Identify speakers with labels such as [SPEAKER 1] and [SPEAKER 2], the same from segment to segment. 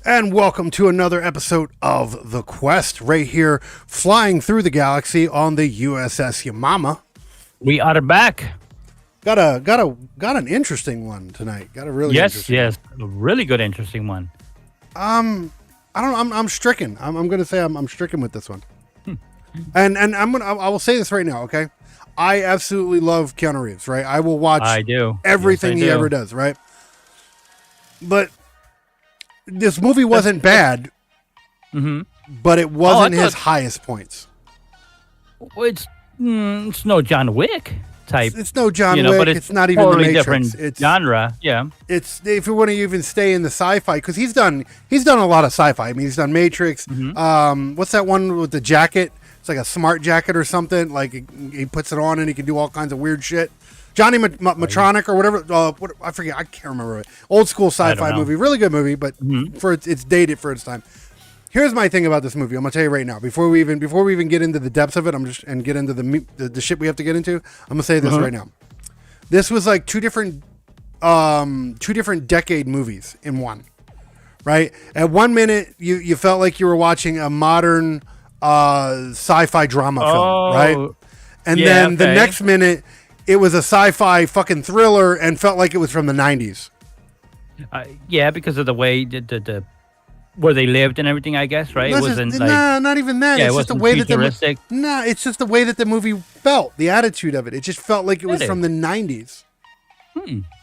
[SPEAKER 1] And welcome to another episode of The Quest, right here, flying through the galaxy on the USS Yamama.
[SPEAKER 2] We are back.
[SPEAKER 1] Got an interesting one tonight. Got a really interesting
[SPEAKER 2] a really good interesting one.
[SPEAKER 1] I don't know. I'm stricken. I'm gonna say I'm stricken with this one. and I will say this right now, okay? I absolutely love Keanu Reeves, right? I will watch everything he ever does, right? But this movie wasn't bad, but it wasn't his highest points.
[SPEAKER 2] It's no John Wick type.
[SPEAKER 1] It's no John Wick.
[SPEAKER 2] But
[SPEAKER 1] it's not even
[SPEAKER 2] totally
[SPEAKER 1] the Matrix.
[SPEAKER 2] Different
[SPEAKER 1] it's
[SPEAKER 2] genre. Yeah.
[SPEAKER 1] It's if you want to even stay in the sci-fi, because he's done a lot of sci-fi. I mean, he's done Matrix. What's that one with the jacket? It's like a smart jacket or something. Like he puts it on and he can do all kinds of weird shit. Johnny Matronic or whatever. I forget. I can't remember it. Old school sci-fi movie. Really good movie, but it's dated for its time. Here's my thing about this movie. I'm gonna tell you right now. Before we even get into the depths of it, and get into the shit we have to get into. I'm gonna say this right now. This was like two different decade movies in one. Right. At one minute, you felt like you were watching a modern sci-fi drama film, right? And then the next minute, it was a sci-fi fucking thriller and felt like it was from the 90s.
[SPEAKER 2] Because of the way the where they lived and everything, I guess, right?
[SPEAKER 1] It wasn't not even that. It's just the way it's just the way that the movie felt, the attitude of it. It just felt like it was from the 90s.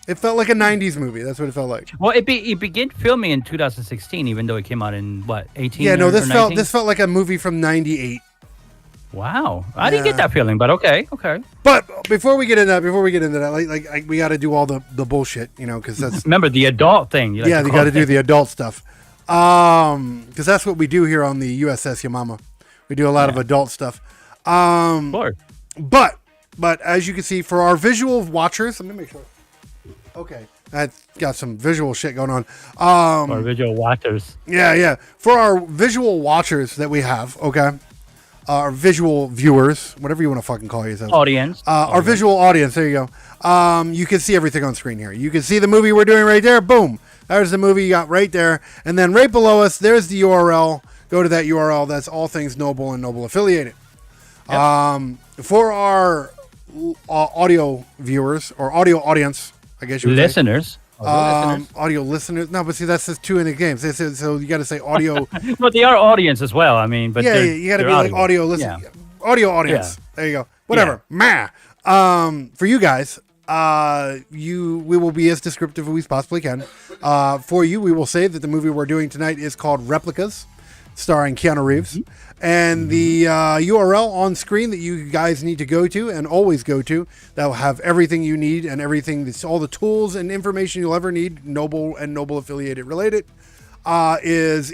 [SPEAKER 1] It felt like a 90s movie. That's what it felt like.
[SPEAKER 2] Well, it began filming in 2016, even though it came out in 18?
[SPEAKER 1] Yeah, no, this felt like a movie from 98.
[SPEAKER 2] Wow, I didn't get that feeling, but okay.
[SPEAKER 1] But before we get into that, like we got to do all the bullshit, because that's
[SPEAKER 2] remember the adult thing. You
[SPEAKER 1] got to do the adult stuff, because that's what we do here on the USS Yamama. We do a lot of adult stuff. But as you can see, for our visual watchers, let me make sure. Okay, I got some visual shit going on.
[SPEAKER 2] Our visual watchers.
[SPEAKER 1] Yeah. For our visual watchers that we have, okay. Our visual viewers, whatever you want to fucking call yourself.
[SPEAKER 2] Audience.
[SPEAKER 1] Our visual audience. There you go. You can see everything on screen here. You can see the movie we're doing right there. Boom. There's the movie you got right there. And then right below us, there's the URL. Go to that URL. That's All Things Noble and Noble Affiliated. Yep. For our audio viewers or audio audience, I guess you would
[SPEAKER 2] listeners.
[SPEAKER 1] Audio listeners. No, but see, that's just two in the game. So you got to say audio.
[SPEAKER 2] Well, they are audience as well. I mean, but
[SPEAKER 1] you got to be like audio listen, audio audience. Yeah. There you go. Whatever. Yeah. For you guys, we will be as descriptive as we possibly can. For you, we will say that the movie we're doing tonight is called Replicas, starring Keanu Reeves. And the URL on screen that you guys need to go to and always go to, that will have everything you need and everything, that's all the tools and information you'll ever need, Noble and Noble Affiliated related, is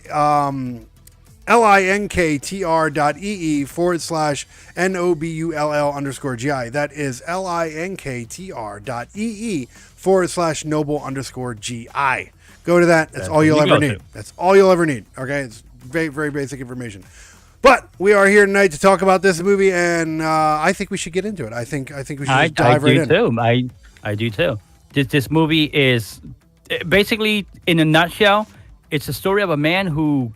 [SPEAKER 1] linktr.ee/NOBULL_GI. That is linktr.ee/noble_GI. Go to that. That's all you'll ever need. That's all you'll ever need. Okay, it's very, very basic information. But we are here tonight to talk about this movie, and I think we should get into it. I think we should just dive right in.
[SPEAKER 2] I do too. This movie is basically, in a nutshell, it's a story of a man who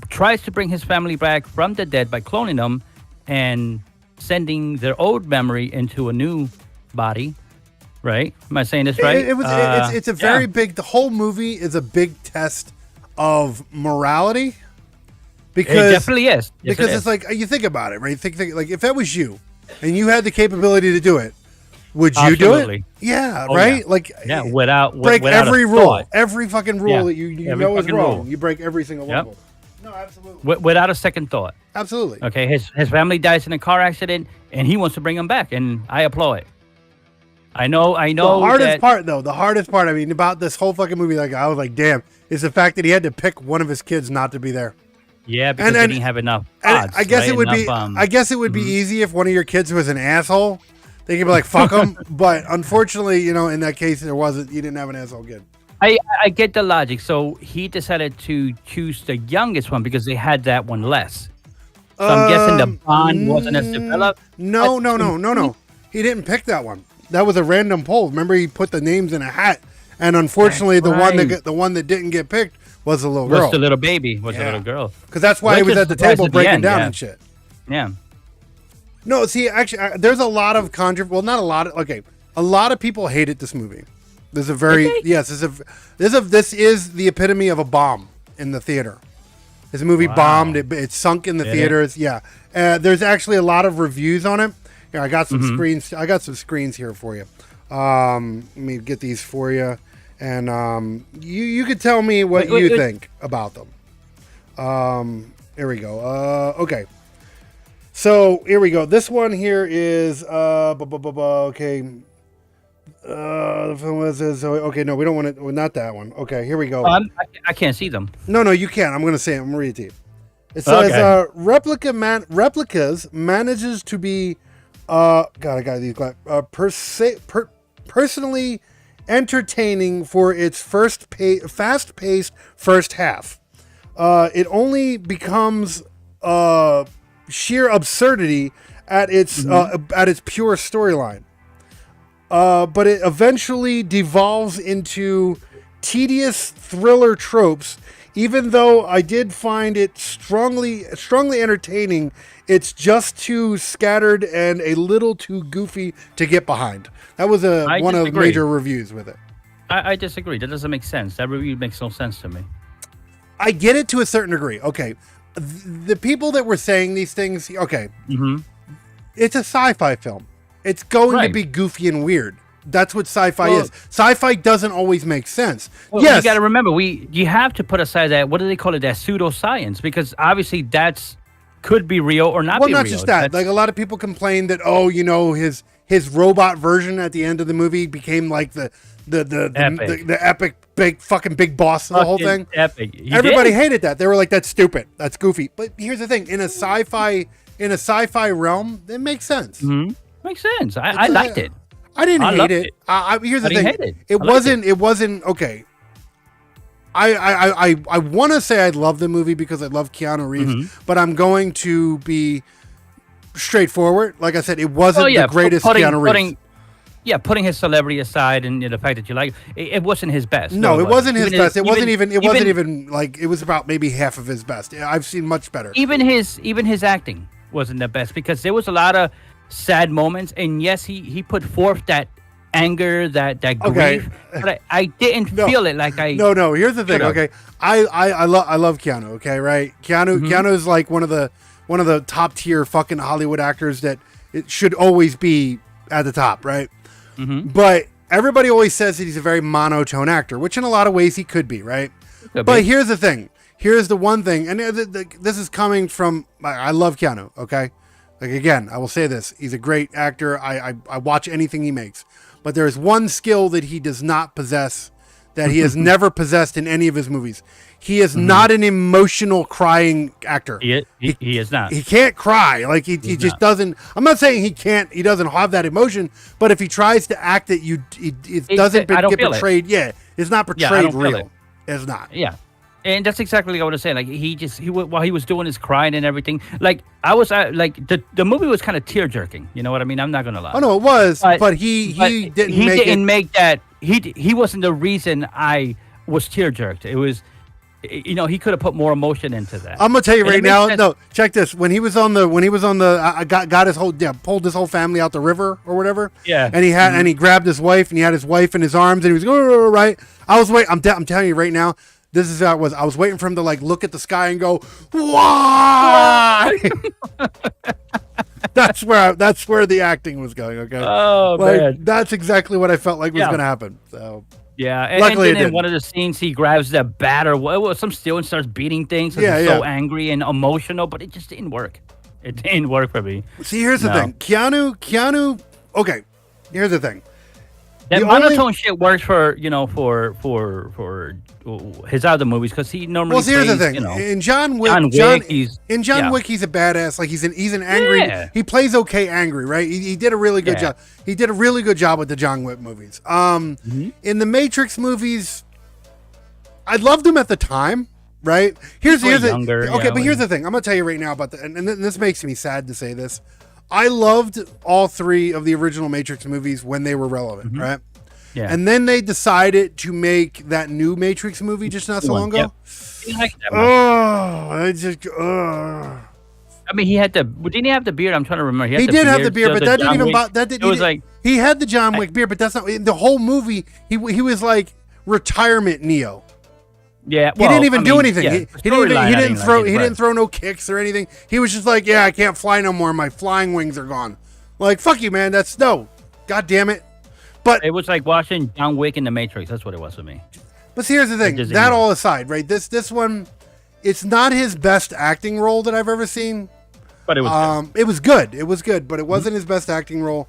[SPEAKER 2] tries to bring his family back from the dead by cloning them and sending their old memory into a new body. Right? Am I saying this right?
[SPEAKER 1] It's a very big. The whole movie is a big test of morality. Because
[SPEAKER 2] it definitely is.
[SPEAKER 1] Yes, because it's like, you think about it, right? You think like, if that was you and you had the capability to do it, would you do it? Yeah, right?
[SPEAKER 2] Yeah. Without
[SPEAKER 1] every rule,
[SPEAKER 2] thought.
[SPEAKER 1] Every fucking rule that you know is wrong. You break every single one of them. No, absolutely.
[SPEAKER 2] Without a second thought.
[SPEAKER 1] Absolutely.
[SPEAKER 2] Okay, his family dies in a car accident, and he wants to bring them back, and I applaud it. I know.
[SPEAKER 1] The hardest part, I mean, about this whole fucking movie, like, I was like, damn, is the fact that he had to pick one of his kids not to be there.
[SPEAKER 2] Yeah, because they didn't have enough odds.
[SPEAKER 1] I guess it would be. I guess it would be easy if one of your kids was an asshole. They could be like, fuck him. But unfortunately, in that case, there wasn't. You didn't have an asshole kid.
[SPEAKER 2] I get the logic. So he decided to choose the youngest one because they had that one less. So I'm guessing the bond wasn't as developed.
[SPEAKER 1] No. He didn't pick that one. That was a random poll. Remember, he put the names in a hat, and unfortunately, the one that didn't get picked was the little girl.
[SPEAKER 2] Was the little baby. Was the little girl.
[SPEAKER 1] Because that's why he was at the table breaking down and shit.
[SPEAKER 2] Yeah.
[SPEAKER 1] No, see, actually, there's a lot of controversy. Well, not a lot. Okay, a lot of people hated this movie. There's a very this is the epitome of a bomb in the theater. This movie bombed. It sunk in the theaters. Yeah. There's actually a lot of reviews on it. Here, I got some screens. I got some screens here for you. Let me get these for you, and you could tell me what you think about them. Here we go. Okay. So here we go. This one here is okay. The film was okay. No, we don't want it. Not that one. Okay, here we go.
[SPEAKER 2] I can't see them.
[SPEAKER 1] No, you can't. I'm going to say it. I'm going to read it to you. It says Replicas manages to be God, I got these personally entertaining for its fast-paced first half. It only becomes sheer absurdity at its pure storyline. But it eventually devolves into tedious thriller tropes. Even though I did find it strongly entertaining, it's just too scattered and a little too goofy to get behind. That was one of the major reviews with it.
[SPEAKER 2] I disagree. That doesn't make sense. That review makes no sense to me.
[SPEAKER 1] I get it to a certain degree. Okay. The people that were saying these things, okay. It's a sci-fi film. It's going to be goofy and weird. That's what sci-fi is. Sci-fi doesn't always make sense.
[SPEAKER 2] Well, yes. You got to remember, you have to put aside that, what do they call it, that pseudoscience, because obviously could be real or not be real.
[SPEAKER 1] Well, not just that. Like, a lot of people complain that, his robot version at the end of the movie became like the epic big boss of the whole thing.
[SPEAKER 2] Epic.
[SPEAKER 1] Everybody hated that. They were like, that's stupid. That's goofy. But here's the thing. In a sci-fi realm, it makes sense.
[SPEAKER 2] Makes sense. I liked it.
[SPEAKER 1] I didn't hate it. Here's the thing. It wasn't okay. I want to say I love the movie because I love Keanu Reeves, but I'm going to be straightforward. Like I said, it wasn't the greatest Keanu Reeves.
[SPEAKER 2] Putting his celebrity aside and the fact that you like it wasn't his best.
[SPEAKER 1] No, it wasn't his best. It wasn't even like, it was about maybe half of his best. I've seen much better.
[SPEAKER 2] Even his acting wasn't the best because there was a lot of sad moments, and yes, he put forth that anger, that grief, but I didn't feel it like I.
[SPEAKER 1] No. Here's the thing. Okay, I love Keanu. Okay, right? Keanu is like one of the top tier fucking Hollywood actors that it should always be at the top, right? But everybody always says that he's a very monotone actor, which in a lot of ways he could be, right? But here's the thing. Here's the one thing, and this is coming from. I love Keanu. Okay. Like, again, I will say this. He's a great actor. I watch anything he makes. But there's one skill that he does not possess that he has never possessed in any of his movies. He is not an emotional crying actor.
[SPEAKER 2] He is not.
[SPEAKER 1] He can't cry. Like he just doesn't. I'm not saying he can't. He doesn't have that emotion. But if he tries to act it, it doesn't get portrayed. Yeah, it's not portrayed real. It's not.
[SPEAKER 2] Yeah. And that's exactly what I was saying. Like while he was doing his crying and everything, like I was like the movie was kind of tear jerking. You know what I mean? I'm not gonna lie.
[SPEAKER 1] Oh no, it was, but he didn't
[SPEAKER 2] make that. He wasn't the reason I was tear jerked. It was, he could have put more emotion into that.
[SPEAKER 1] I'm gonna tell you right now. No, check this. When he was on the, I got his whole pulled his whole family out the river or whatever.
[SPEAKER 2] Yeah.
[SPEAKER 1] And he grabbed his wife and he had his wife in his arms and he was going right. I was waiting. I'm telling you right now. This is how it was. I was waiting for him to like look at the sky and go, "Why?" That's where the acting was going. Okay.
[SPEAKER 2] Oh man,
[SPEAKER 1] that's exactly what I felt like was going to happen. So
[SPEAKER 2] yeah, and luckily, in one of the scenes, he grabs the bat or some steel and starts beating things. He's so angry and emotional, but it just didn't work. It didn't work for me.
[SPEAKER 1] See, here's the thing, Keanu. Okay, here's the thing.
[SPEAKER 2] That monotone shit works for his other movies because he normally.
[SPEAKER 1] Well, here's the thing. In John Wick, he's a badass. Like he's an angry. Yeah. He plays okay angry, right? He did a really good job. He did a really good job with the John Wick movies. In the Matrix movies, I loved him at the time, right? Here's the but here's the thing. I'm gonna tell you right now about and this makes me sad to say this. I loved all three of the original Matrix movies when they were relevant, right? Yeah. And then they decided to make that new Matrix movie just not so long ago. Yep. I
[SPEAKER 2] mean, didn't he have the beard? I'm trying to remember.
[SPEAKER 1] He did have the beard, but that didn't even bother. It was like he had the John Wick beard, but that's not the whole movie. He was like retirement Neo.
[SPEAKER 2] Yeah,
[SPEAKER 1] he didn't even do anything. Yeah, he didn't throw no kicks or anything. He was just like, I can't fly no more. My flying wings are gone. Like, fuck you, man. God damn it. But
[SPEAKER 2] it was like watching John Wick in the Matrix. That's what it was for me.
[SPEAKER 1] But see, here's the thing. That all aside, right? This one, it's not his best acting role that I've ever seen.
[SPEAKER 2] But it was
[SPEAKER 1] good. It was good. It was good, but it wasn't his best acting role.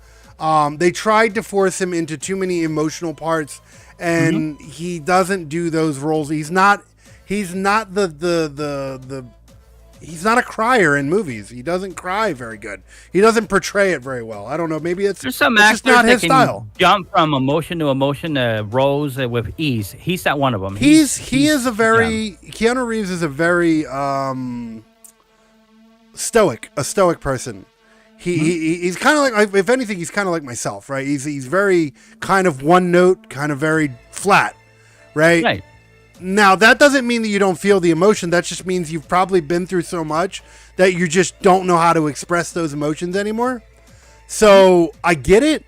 [SPEAKER 1] They tried to force him into too many emotional parts. And he doesn't do those roles. He's not he's not he's not a crier in movies. He doesn't cry very good. He doesn't portray it very well. I don't know. Maybe it's
[SPEAKER 2] just not his style. Jump from emotion to emotion roles with ease. He's not one of them.
[SPEAKER 1] Keanu Reeves is a very stoic person. He's kind of like, if anything, he's kind of like myself, right? He's very kind of one note, kind of very flat, right?
[SPEAKER 2] Right.
[SPEAKER 1] Now, that doesn't mean that you don't feel the emotion. That just means you've probably been through so much that you just don't know how to express those emotions anymore. So I get it.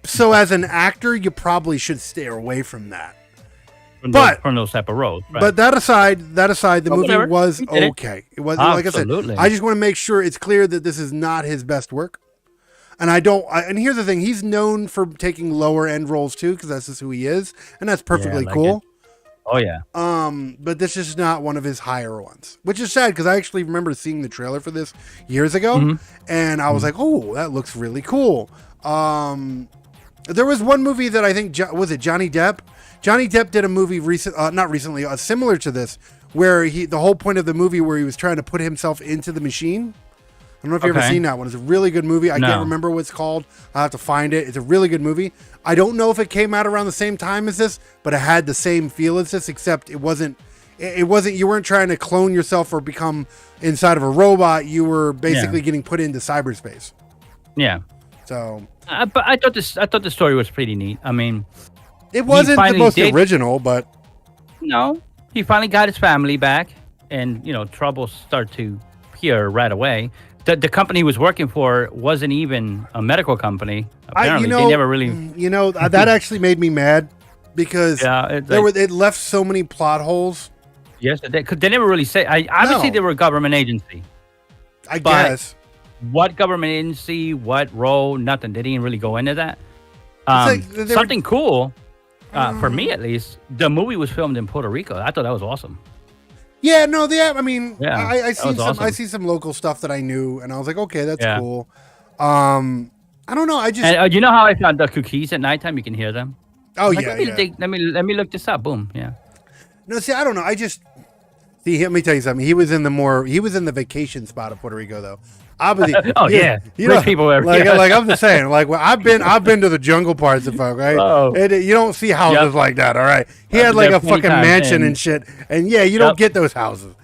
[SPEAKER 1] So as an actor, you probably should stay away from that.
[SPEAKER 2] From those type of roles. Right.
[SPEAKER 1] But that aside, the movie was okay. It was like I said. I just want to make sure it's clear that this is not his best work. And and here's the thing: he's known for taking lower end roles too, because that's just who he is, and that's perfectly cool.
[SPEAKER 2] Oh yeah.
[SPEAKER 1] But this is not one of his higher ones, which is sad because I actually remember seeing the trailer for this years ago, and I was like, "Oh, that looks really cool." There was one movie that I think was it Johnny Depp. Johnny Depp did a movie similar to this, where the whole point of the movie where he was trying to put himself into the machine. I don't know if you've ever seen that one. It's a really good movie. I can't remember what it's called. I'll have to find it. It's a really good movie. I don't know if it came out around the same time as this, but it had the same feel as this, except it wasn't, you weren't trying to clone yourself or become inside of a robot. You were basically getting put into cyberspace.
[SPEAKER 2] Yeah.
[SPEAKER 1] So.
[SPEAKER 2] But I thought the story was pretty neat. I mean,
[SPEAKER 1] it wasn't the most original, but.
[SPEAKER 2] No, he finally got his family back, and troubles start to appear right away. The company he was working for wasn't even a medical company. Apparently, they never really.
[SPEAKER 1] That actually made me mad because it left so many plot holes.
[SPEAKER 2] Yes, they never really say. Obviously, they were a government agency.
[SPEAKER 1] I guess.
[SPEAKER 2] What government agency? What role? Nothing. They didn't really go into that. Something cool, for me at least. The movie was filmed in Puerto Rico. I thought that was awesome.
[SPEAKER 1] Yeah, no, I see some local stuff that I knew, and I was like, okay, that's cool. I don't know. I just
[SPEAKER 2] you know how I found the cookies at nighttime? You can hear them.
[SPEAKER 1] Oh
[SPEAKER 2] I'm like,
[SPEAKER 1] yeah,
[SPEAKER 2] let me look this up. Boom. Yeah.
[SPEAKER 1] No, see, I don't know. I just see. Let me tell you something. He was in the vacation spot of Puerto Rico, though. Obviously,
[SPEAKER 2] Oh yeah. Rich people are
[SPEAKER 1] like I'm just saying. Like I've been to the jungle parts of folk, right?
[SPEAKER 2] Oh.
[SPEAKER 1] And you don't see houses like that. All right. He
[SPEAKER 2] I've
[SPEAKER 1] had
[SPEAKER 2] been
[SPEAKER 1] like
[SPEAKER 2] there
[SPEAKER 1] a
[SPEAKER 2] 20
[SPEAKER 1] fucking
[SPEAKER 2] times,
[SPEAKER 1] mansion and shit. And yeah, you don't get those houses.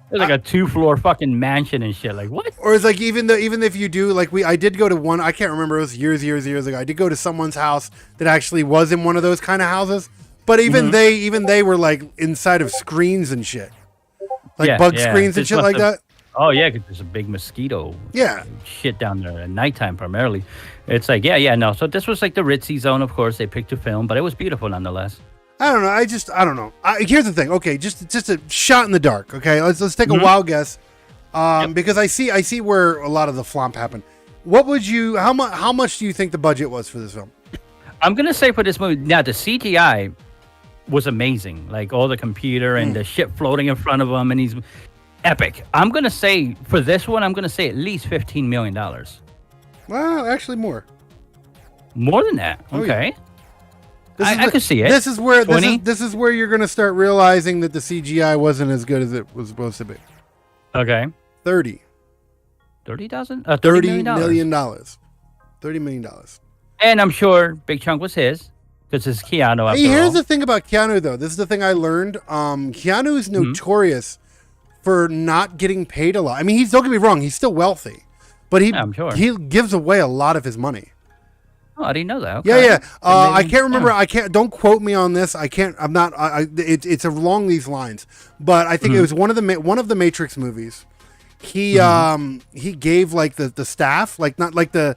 [SPEAKER 2] There's like a 2-floor fucking mansion and shit. Like what?
[SPEAKER 1] Or it's like even if you do like I did go to one, I can't remember, it was years ago. I did go to someone's house that actually was in one of those kind of houses, but even they were like inside of screens and shit, like bug screens and shit like that.
[SPEAKER 2] Oh yeah, because there's a big mosquito.
[SPEAKER 1] Yeah,
[SPEAKER 2] shit down there at nighttime primarily. It's like no. So this was like the ritzy zone, of course. They picked to film, but it was beautiful nonetheless.
[SPEAKER 1] I don't know. I don't know. Here's the thing. Okay, just a shot in the dark. Okay, let's take a wild guess. Because I see where a lot of the flop happened. What would you? How much do you think the budget was for this film?
[SPEAKER 2] I'm gonna say for this movie. Now the CGI was amazing. Like all the computer and the shit floating in front of him, and he's epic. I'm gonna say for this one, I'm gonna say at least $15 million.
[SPEAKER 1] Well, actually more.
[SPEAKER 2] More than that. Okay. I could see it.
[SPEAKER 1] This is where you're going to start realizing that the CGI wasn't as good as it was supposed to be.
[SPEAKER 2] Okay.
[SPEAKER 1] 30.
[SPEAKER 2] 30,000?
[SPEAKER 1] $30 million. $30 million.
[SPEAKER 2] And I'm sure big chunk was his because it's Keanu.
[SPEAKER 1] Here's the thing about Keanu, though. This is the thing I learned. Keanu is notorious for not getting paid a lot. I mean, don't get me wrong. He's still wealthy, but
[SPEAKER 2] I'm sure
[SPEAKER 1] he gives away a lot of his money.
[SPEAKER 2] Oh, I didn't know that. Okay.
[SPEAKER 1] Yeah. I can't remember. I can't. Don't quote me on this. I can't. I'm not. It's along these lines. But I think it was one of the Matrix movies. He gave like the staff, like not like the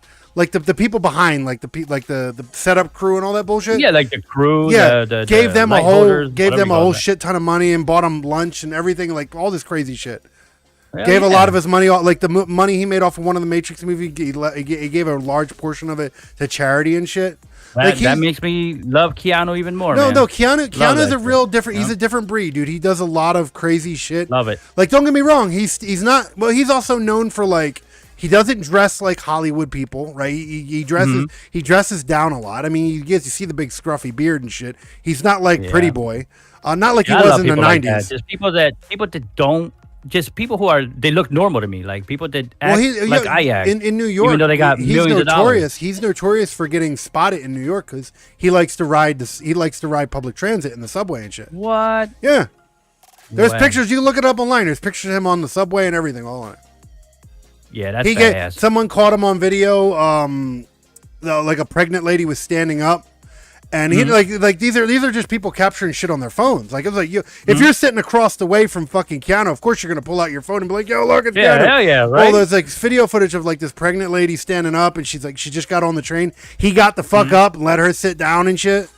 [SPEAKER 1] people behind, like the setup crew and all that bullshit.
[SPEAKER 2] Yeah, like the crew.
[SPEAKER 1] Yeah, gave them a whole
[SPEAKER 2] shit.
[SPEAKER 1] shit ton of money and bought them lunch and everything, like all this crazy shit. Gave a lot of his money, like the money he made off of one of the Matrix movies. He gave a large portion of it to charity and shit.
[SPEAKER 2] That makes me love Keanu even more.
[SPEAKER 1] No, Keanu's a real different. He's a different breed, dude. He does a lot of crazy shit.
[SPEAKER 2] Love it.
[SPEAKER 1] Like, don't get me wrong. He's not. Well, he's also known for like he doesn't dress like Hollywood people, right? He dresses down a lot. I mean, you see the big scruffy beard and shit. He's not like Pretty Boy. Not like he was in the 90s.
[SPEAKER 2] Like just people that don't. Just people who they look normal to me, like people that act like I act.
[SPEAKER 1] In New York,
[SPEAKER 2] even though they got millions of dollars.
[SPEAKER 1] He's notorious for getting spotted in New York because he likes to ride public transit in the subway and shit.
[SPEAKER 2] What?
[SPEAKER 1] Yeah, there's pictures. You look it up online. There's pictures of him on the subway and everything all on it.
[SPEAKER 2] Yeah, that's badass.
[SPEAKER 1] Someone caught him on video. Like a pregnant lady was standing up. And he like these are just people capturing shit on their phones. Like it's like if you're sitting across the way from fucking Keanu, of course you're gonna pull out your phone and be like, "Yo, look, it's Keanu."
[SPEAKER 2] Hell yeah, right.
[SPEAKER 1] Well, there's like video footage of like this pregnant lady standing up, and she's like, she just got on the train. He got the fuck up and let her sit down and shit.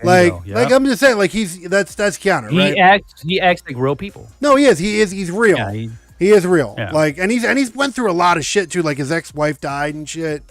[SPEAKER 1] Like I'm just saying, like that's Keanu. Right?
[SPEAKER 2] He acts like real people.
[SPEAKER 1] No, he is. He's real. Yeah, he is real. Yeah. Like and he's went through a lot of shit too. Like his ex-wife died and shit.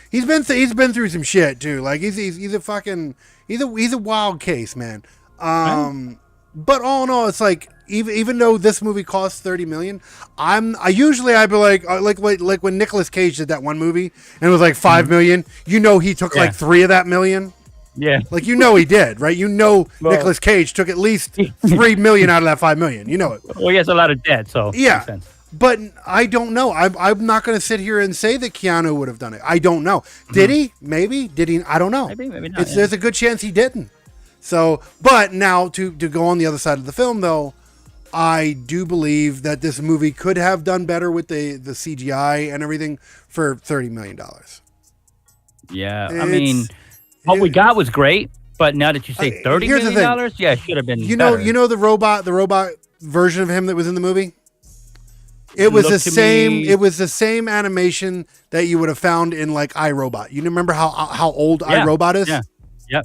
[SPEAKER 1] He's been through some shit too. Like he's a fucking he's a wild case, man. But all in all, it's like even though this movie costs $30 million, I'd be like when Nicolas Cage did that one movie and it was like $5 million. You know he took like 3 of that million.
[SPEAKER 2] Yeah,
[SPEAKER 1] like he did, right? Nicolas Cage took at least $3 million out of that $5 million. You know it.
[SPEAKER 2] Well, he has a lot of debt, so
[SPEAKER 1] yeah. Makes sense. But I don't know. I'm not going to sit here and say that Keanu would have done it. I don't know. Did he? Maybe. Did he? I don't know.
[SPEAKER 2] Maybe not.
[SPEAKER 1] There's a good chance he didn't. So, but now to go on the other side of the film, though, I do believe that this movie could have done better with the CGI and everything for $30 million.
[SPEAKER 2] Yeah. I mean, what we got was great. But now that you say $30 million, yeah, it should have been better.
[SPEAKER 1] You know the robot version of him that was in the movie? It was the same. It was the same animation that you would have found in like iRobot. You remember how old iRobot is?
[SPEAKER 2] Yeah.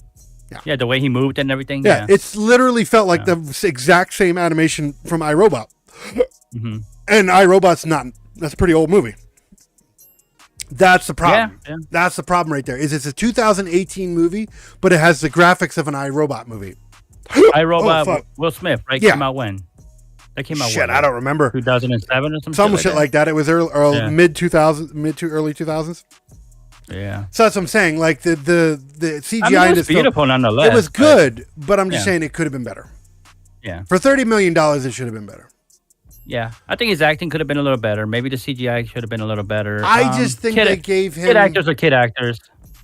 [SPEAKER 2] Yeah, the way he moved and everything.
[SPEAKER 1] Yeah, it's literally felt like the exact same animation from iRobot. And iRobot's that's a pretty old movie. That's the problem. Yeah. That's the problem right there. It's a 2018 movie, but it has the graphics of an iRobot movie.
[SPEAKER 2] iRobot, Will Smith, right? Yeah. Came out when? That came out.
[SPEAKER 1] Shit, I don't remember.
[SPEAKER 2] 2007 or something.
[SPEAKER 1] Some shit like that. It was mid 2000s, mid to early 2000s.
[SPEAKER 2] Yeah.
[SPEAKER 1] So that's what I'm saying. Like the CGI
[SPEAKER 2] I mean, it
[SPEAKER 1] in
[SPEAKER 2] was
[SPEAKER 1] this film,
[SPEAKER 2] beautiful nonetheless.
[SPEAKER 1] it was good, but I'm just
[SPEAKER 2] Yeah.
[SPEAKER 1] saying it could have been better.
[SPEAKER 2] Yeah.
[SPEAKER 1] For $30 million, it should have been better.
[SPEAKER 2] Yeah. I think his acting could have been a little better. Maybe the CGI should have been a little better.
[SPEAKER 1] I just think they gave him
[SPEAKER 2] kid actors are kid actors.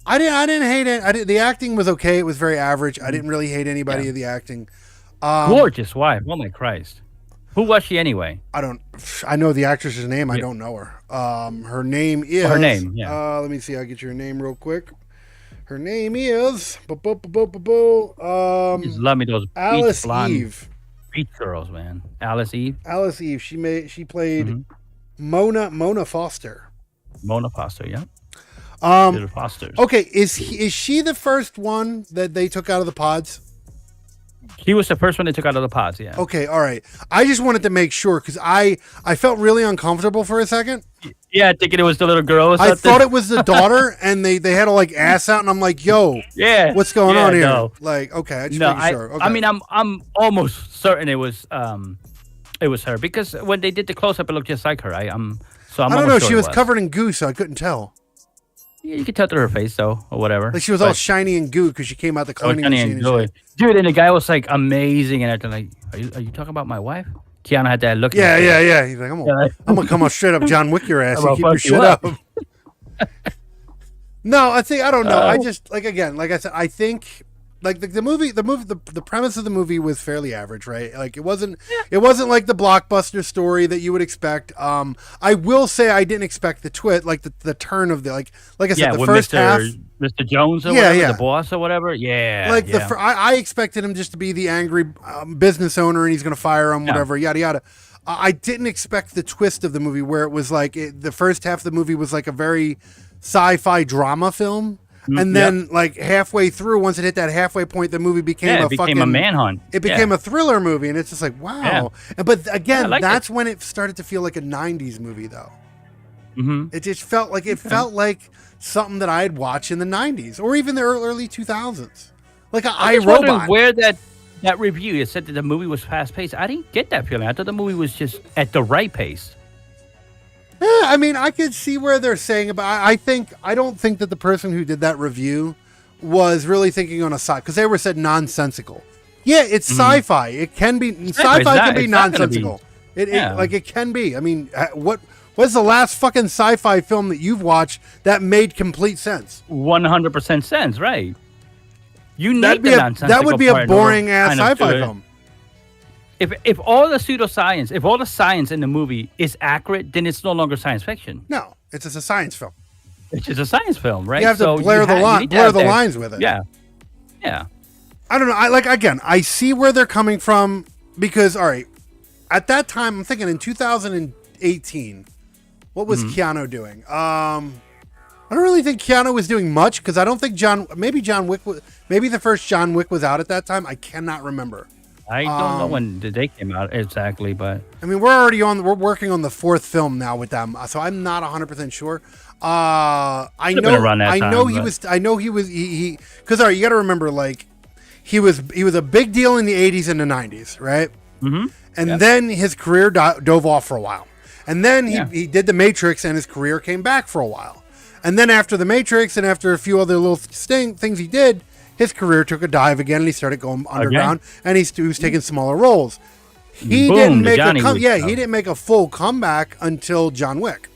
[SPEAKER 1] I didn't hate it. The acting was okay. It was very average. I didn't really hate anybody of the acting.
[SPEAKER 2] Gorgeous wife. Oh my Christ. Who was she anyway?
[SPEAKER 1] I know the actress's name. I don't know her. Her name is.
[SPEAKER 2] Her name. Yeah.
[SPEAKER 1] Let me see. I'll get your name real quick. Her name is.
[SPEAKER 2] Just love me those
[SPEAKER 1] Alice
[SPEAKER 2] blonde
[SPEAKER 1] Eve.
[SPEAKER 2] beach girls, man. Alice Eve.
[SPEAKER 1] Alice Eve. She played Mona Foster.
[SPEAKER 2] Mona Foster. Yeah.
[SPEAKER 1] Um.
[SPEAKER 2] Fosters.
[SPEAKER 1] Okay. Is she the first one that they took out of the pods?
[SPEAKER 2] He was the first one they took out of the pods, yeah.
[SPEAKER 1] Okay, all right. I just wanted to make sure because I felt really uncomfortable for a second.
[SPEAKER 2] Yeah, thinking it was the little girl. Or
[SPEAKER 1] I thought it was the daughter, and they had her like ass out, and I'm like, "Yo,
[SPEAKER 2] yeah,
[SPEAKER 1] what's going on here?"
[SPEAKER 2] No.
[SPEAKER 1] Like, okay, I just making sure. Okay.
[SPEAKER 2] I mean, I'm almost certain it was her because when they did the close up, it looked just like her. I don't
[SPEAKER 1] know. She was covered in goo, so I couldn't tell.
[SPEAKER 2] Yeah, you could tell through her face though, or whatever.
[SPEAKER 1] Like she was all shiny and goo because she came out the cleaning machine. And shit.
[SPEAKER 2] Dude, and the guy was like amazing, and I'm like, are you talking about my wife? Keanu had that look.
[SPEAKER 1] Yeah. He's like, I'm gonna come on straight up, John Wick your ass. You keep your shit up. No, I don't know. I just like I said, I think like the premise of the movie was fairly average, right? Like it wasn't like the blockbuster story that you would expect. I will say I didn't expect the twist, like the turn of like I said, the first half.
[SPEAKER 2] Mr. Jones or whatever, the boss or whatever. Yeah.
[SPEAKER 1] Like I expected him just to be the angry business owner and he's going to fire him, whatever, yada yada. I didn't expect the twist of the movie where it was like the first half of the movie was like a very sci-fi drama film. And then, like halfway through, once it hit that halfway point, the movie became
[SPEAKER 2] a manhunt.
[SPEAKER 1] It became a thriller movie, and it's just like, wow. Yeah. But again, that's when it started to feel like a '90s movie, though. Mm-hmm. It just felt like felt like something that I'd watch in the '90s or even the early 2000s, like I Robot.
[SPEAKER 2] Where that review it said that the movie was fast paced. I didn't get that feeling. I thought the movie was just at the right pace.
[SPEAKER 1] Yeah, I mean, I could see where they're saying about. I don't think that the person who did that review was really thinking on a side because they were said nonsensical. Yeah, it's sci-fi. It can be sci-fi. Can be nonsensical. It can be. I mean, what's the last fucking sci-fi film that you've watched that made complete sense?
[SPEAKER 2] 100% sense, right? You need the nonsensical.
[SPEAKER 1] That would be a boring ass sci-fi film.
[SPEAKER 2] If all the pseudoscience, if all the science in the movie is accurate, then it's no longer science fiction.
[SPEAKER 1] No, it's just a science film.
[SPEAKER 2] It's just a science film, right?
[SPEAKER 1] You have to blur the lines with it.
[SPEAKER 2] Yeah.
[SPEAKER 1] I don't know. I see where they're coming from because, all right, at that time, I'm thinking in 2018, what was Keanu doing? I don't really think Keanu was doing much because I don't think maybe the first John Wick was out at that time. I cannot remember.
[SPEAKER 2] I don't know when they came out exactly, but
[SPEAKER 1] I mean, we're working on the fourth film now with them, so I'm not 100% sure. I know he was because you got to remember, like he was a big deal in the 80s and the 90s, right? Mm-hmm. And then his career dove off for a while, and then he did The Matrix, and his career came back for a while, and then after The Matrix and after a few other little things he did, his career took a dive again, and he started going underground, and he was taking smaller roles. He didn't make a full comeback until John Wick.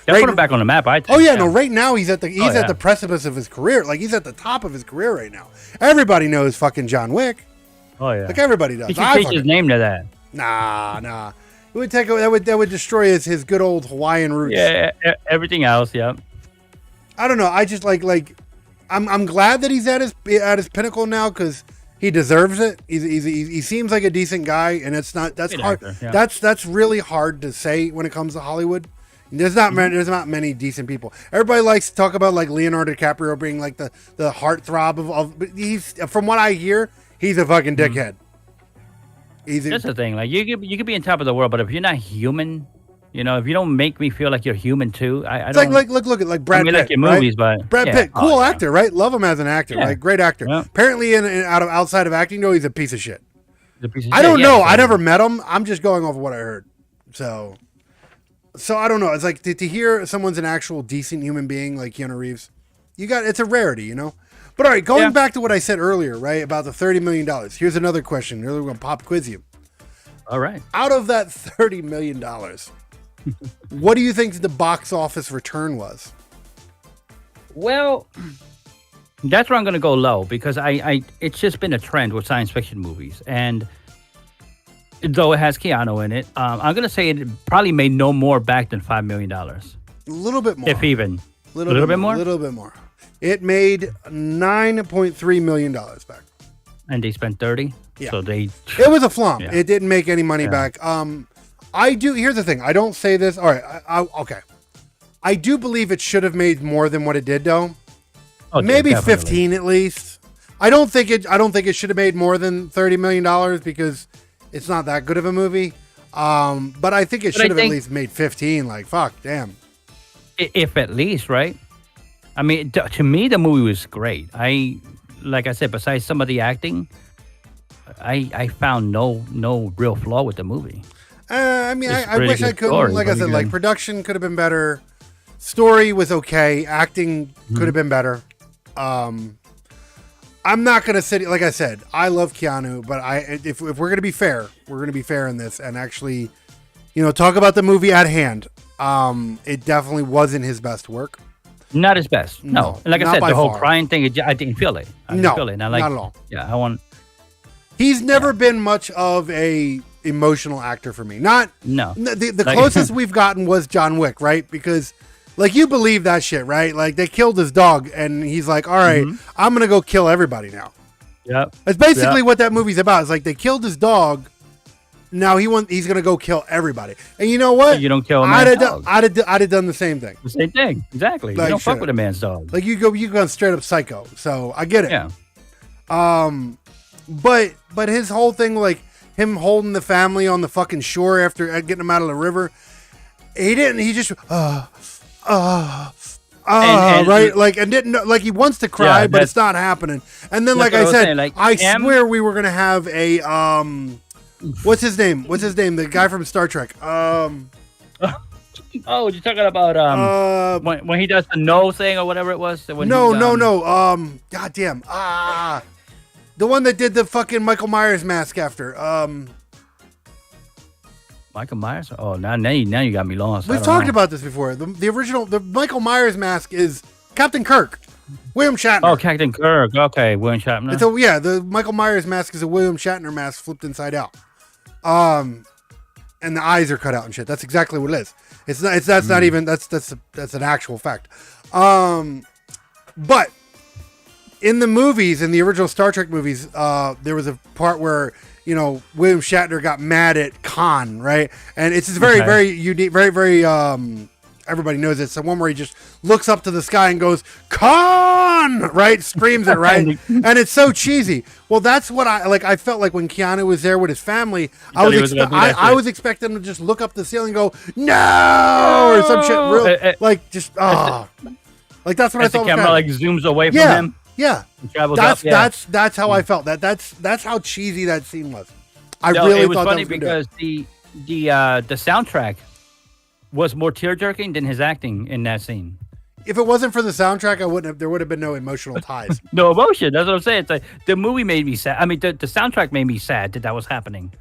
[SPEAKER 2] That put him back on the map, I think.
[SPEAKER 1] Oh yeah, no, right now he's at the precipice of his career. Like he's at the top of his career right now. Everybody knows fucking John Wick.
[SPEAKER 2] Oh yeah,
[SPEAKER 1] like everybody does.
[SPEAKER 2] He should change his name to that.
[SPEAKER 1] Nah. It would that would destroy his good old Hawaiian roots.
[SPEAKER 2] Yeah, everything else. Yeah.
[SPEAKER 1] I don't know. I just like. I'm glad that he's at his pinnacle now because he deserves it. He seems like a decent guy, and that's hard. Actor, yeah. That's really hard to say when it comes to Hollywood. There's not many decent people. Everybody likes to talk about like Leonardo DiCaprio being like the heartthrob of but he's, from what I hear, he's a fucking dickhead.
[SPEAKER 2] That's the thing. Like you could be on top of the world, but if you're not human. You know, if you don't make me feel like you're human too, I don't.
[SPEAKER 1] Look at Brad Pitt.
[SPEAKER 2] Like your movies,
[SPEAKER 1] right?
[SPEAKER 2] but
[SPEAKER 1] Brad Pitt, cool actor, right? Love him as an actor, right? Great actor. Yeah. Apparently, outside of acting, though, he's a piece of shit. I don't know. I never met him. I'm just going off of what I heard. So, So I don't know. It's like to hear someone's an actual decent human being like Keanu Reeves. It's a rarity, you know. But all right, going back to what I said earlier, right, about the $30 million. Here's another question. We're going to pop quiz you.
[SPEAKER 2] All right.
[SPEAKER 1] Out of that $30 million, what do you think the box office return was?
[SPEAKER 2] Well, that's where I'm going to go low because it's just been a trend with science fiction movies. And though it has Keanu in it, I'm going to say it probably made no more back than $5 million.
[SPEAKER 1] A little bit more.
[SPEAKER 2] If even.
[SPEAKER 1] A little bit more? A little bit more. It made $9.3 million back.
[SPEAKER 2] And they spent 30?
[SPEAKER 1] Yeah.
[SPEAKER 2] So
[SPEAKER 1] it was a flop. Yeah. It didn't make any money back. Here's the thing. I don't say this. All right. Okay. I do believe it should have made more than what it did, though. Oh, maybe definitely. 15 at least. I don't think it should have made more than $30 million because it's not that good of a movie. But I think it should have at least made 15. Like, fuck, damn.
[SPEAKER 2] If at least, right? I mean, to me, the movie was great. Like I said, besides some of the acting, I found no real flaw with the movie.
[SPEAKER 1] I wish I could. Like I said, like production could have been better. Story was okay. Acting could have been better. I'm not gonna sit. Like I said, I love Keanu, but if we're gonna be fair, we're gonna be fair in this and actually, talk about the movie at hand. It definitely wasn't his best work.
[SPEAKER 2] Not his best. No. Like I said, the whole crying thing, I didn't feel it.
[SPEAKER 1] Not at all.
[SPEAKER 2] Yeah,
[SPEAKER 1] He's never been much of a emotional actor for me. No. The closest we've gotten was John Wick, right? Because, like, you believe that shit, right? Like, they killed his dog, and he's like, all right, I'm going to go kill everybody now.
[SPEAKER 2] Yeah.
[SPEAKER 1] That's basically what that movie's about. It's like they killed his dog. Now he's going to go kill everybody. And you know what?
[SPEAKER 2] You don't kill a man's dog.
[SPEAKER 1] I'd have done the same thing.
[SPEAKER 2] The same thing. Exactly. Like, you don't fuck with a man's dog.
[SPEAKER 1] Like, you go straight up psycho. So I get it.
[SPEAKER 2] Yeah.
[SPEAKER 1] But his whole thing, like him holding the family on the fucking shore after getting them out of the river, he didn't. He just right, like, and didn't know, like, he wants to cry, but it's not happening. And then, like I said, I swear we were gonna have a what's his name? The guy from Star Trek.
[SPEAKER 2] Oh, you're talking about when he does the no thing or whatever it was.
[SPEAKER 1] No. Goddamn. The one that did the fucking Michael Myers mask after.
[SPEAKER 2] Michael Myers? Oh, now you got me lost.
[SPEAKER 1] We've talked about this before. The original, the Michael Myers mask is Captain Kirk, William Shatner.
[SPEAKER 2] Oh, Captain Kirk. Okay, William Shatner.
[SPEAKER 1] So yeah, the Michael Myers mask is a William Shatner mask flipped inside out. And the eyes are cut out and shit. That's exactly what it is. That's not even that's an actual fact. But in the movies, in the original Star Trek movies, there was a part where, William Shatner got mad at Khan, right? And it's just very, very unique, very, very, everybody knows it. It's the one where he just looks up to the sky and goes, Khan, right? Screams it, right? And it's so cheesy. Well, that's what I felt like when Keanu was there with his family. I was expecting him to just look up the ceiling and go, no, or some shit real, like, just, like, that's what I thought.
[SPEAKER 2] The camera, like, zooms away from him.
[SPEAKER 1] Yeah, that's how I felt. That's how cheesy that scene was. It was funny
[SPEAKER 2] because the soundtrack was more tear jerking than his acting in that scene.
[SPEAKER 1] If it wasn't for the soundtrack, there would have been no emotional ties.
[SPEAKER 2] No emotion. That's what I'm saying. It's like the movie made me sad. I mean, the soundtrack made me sad that was happening.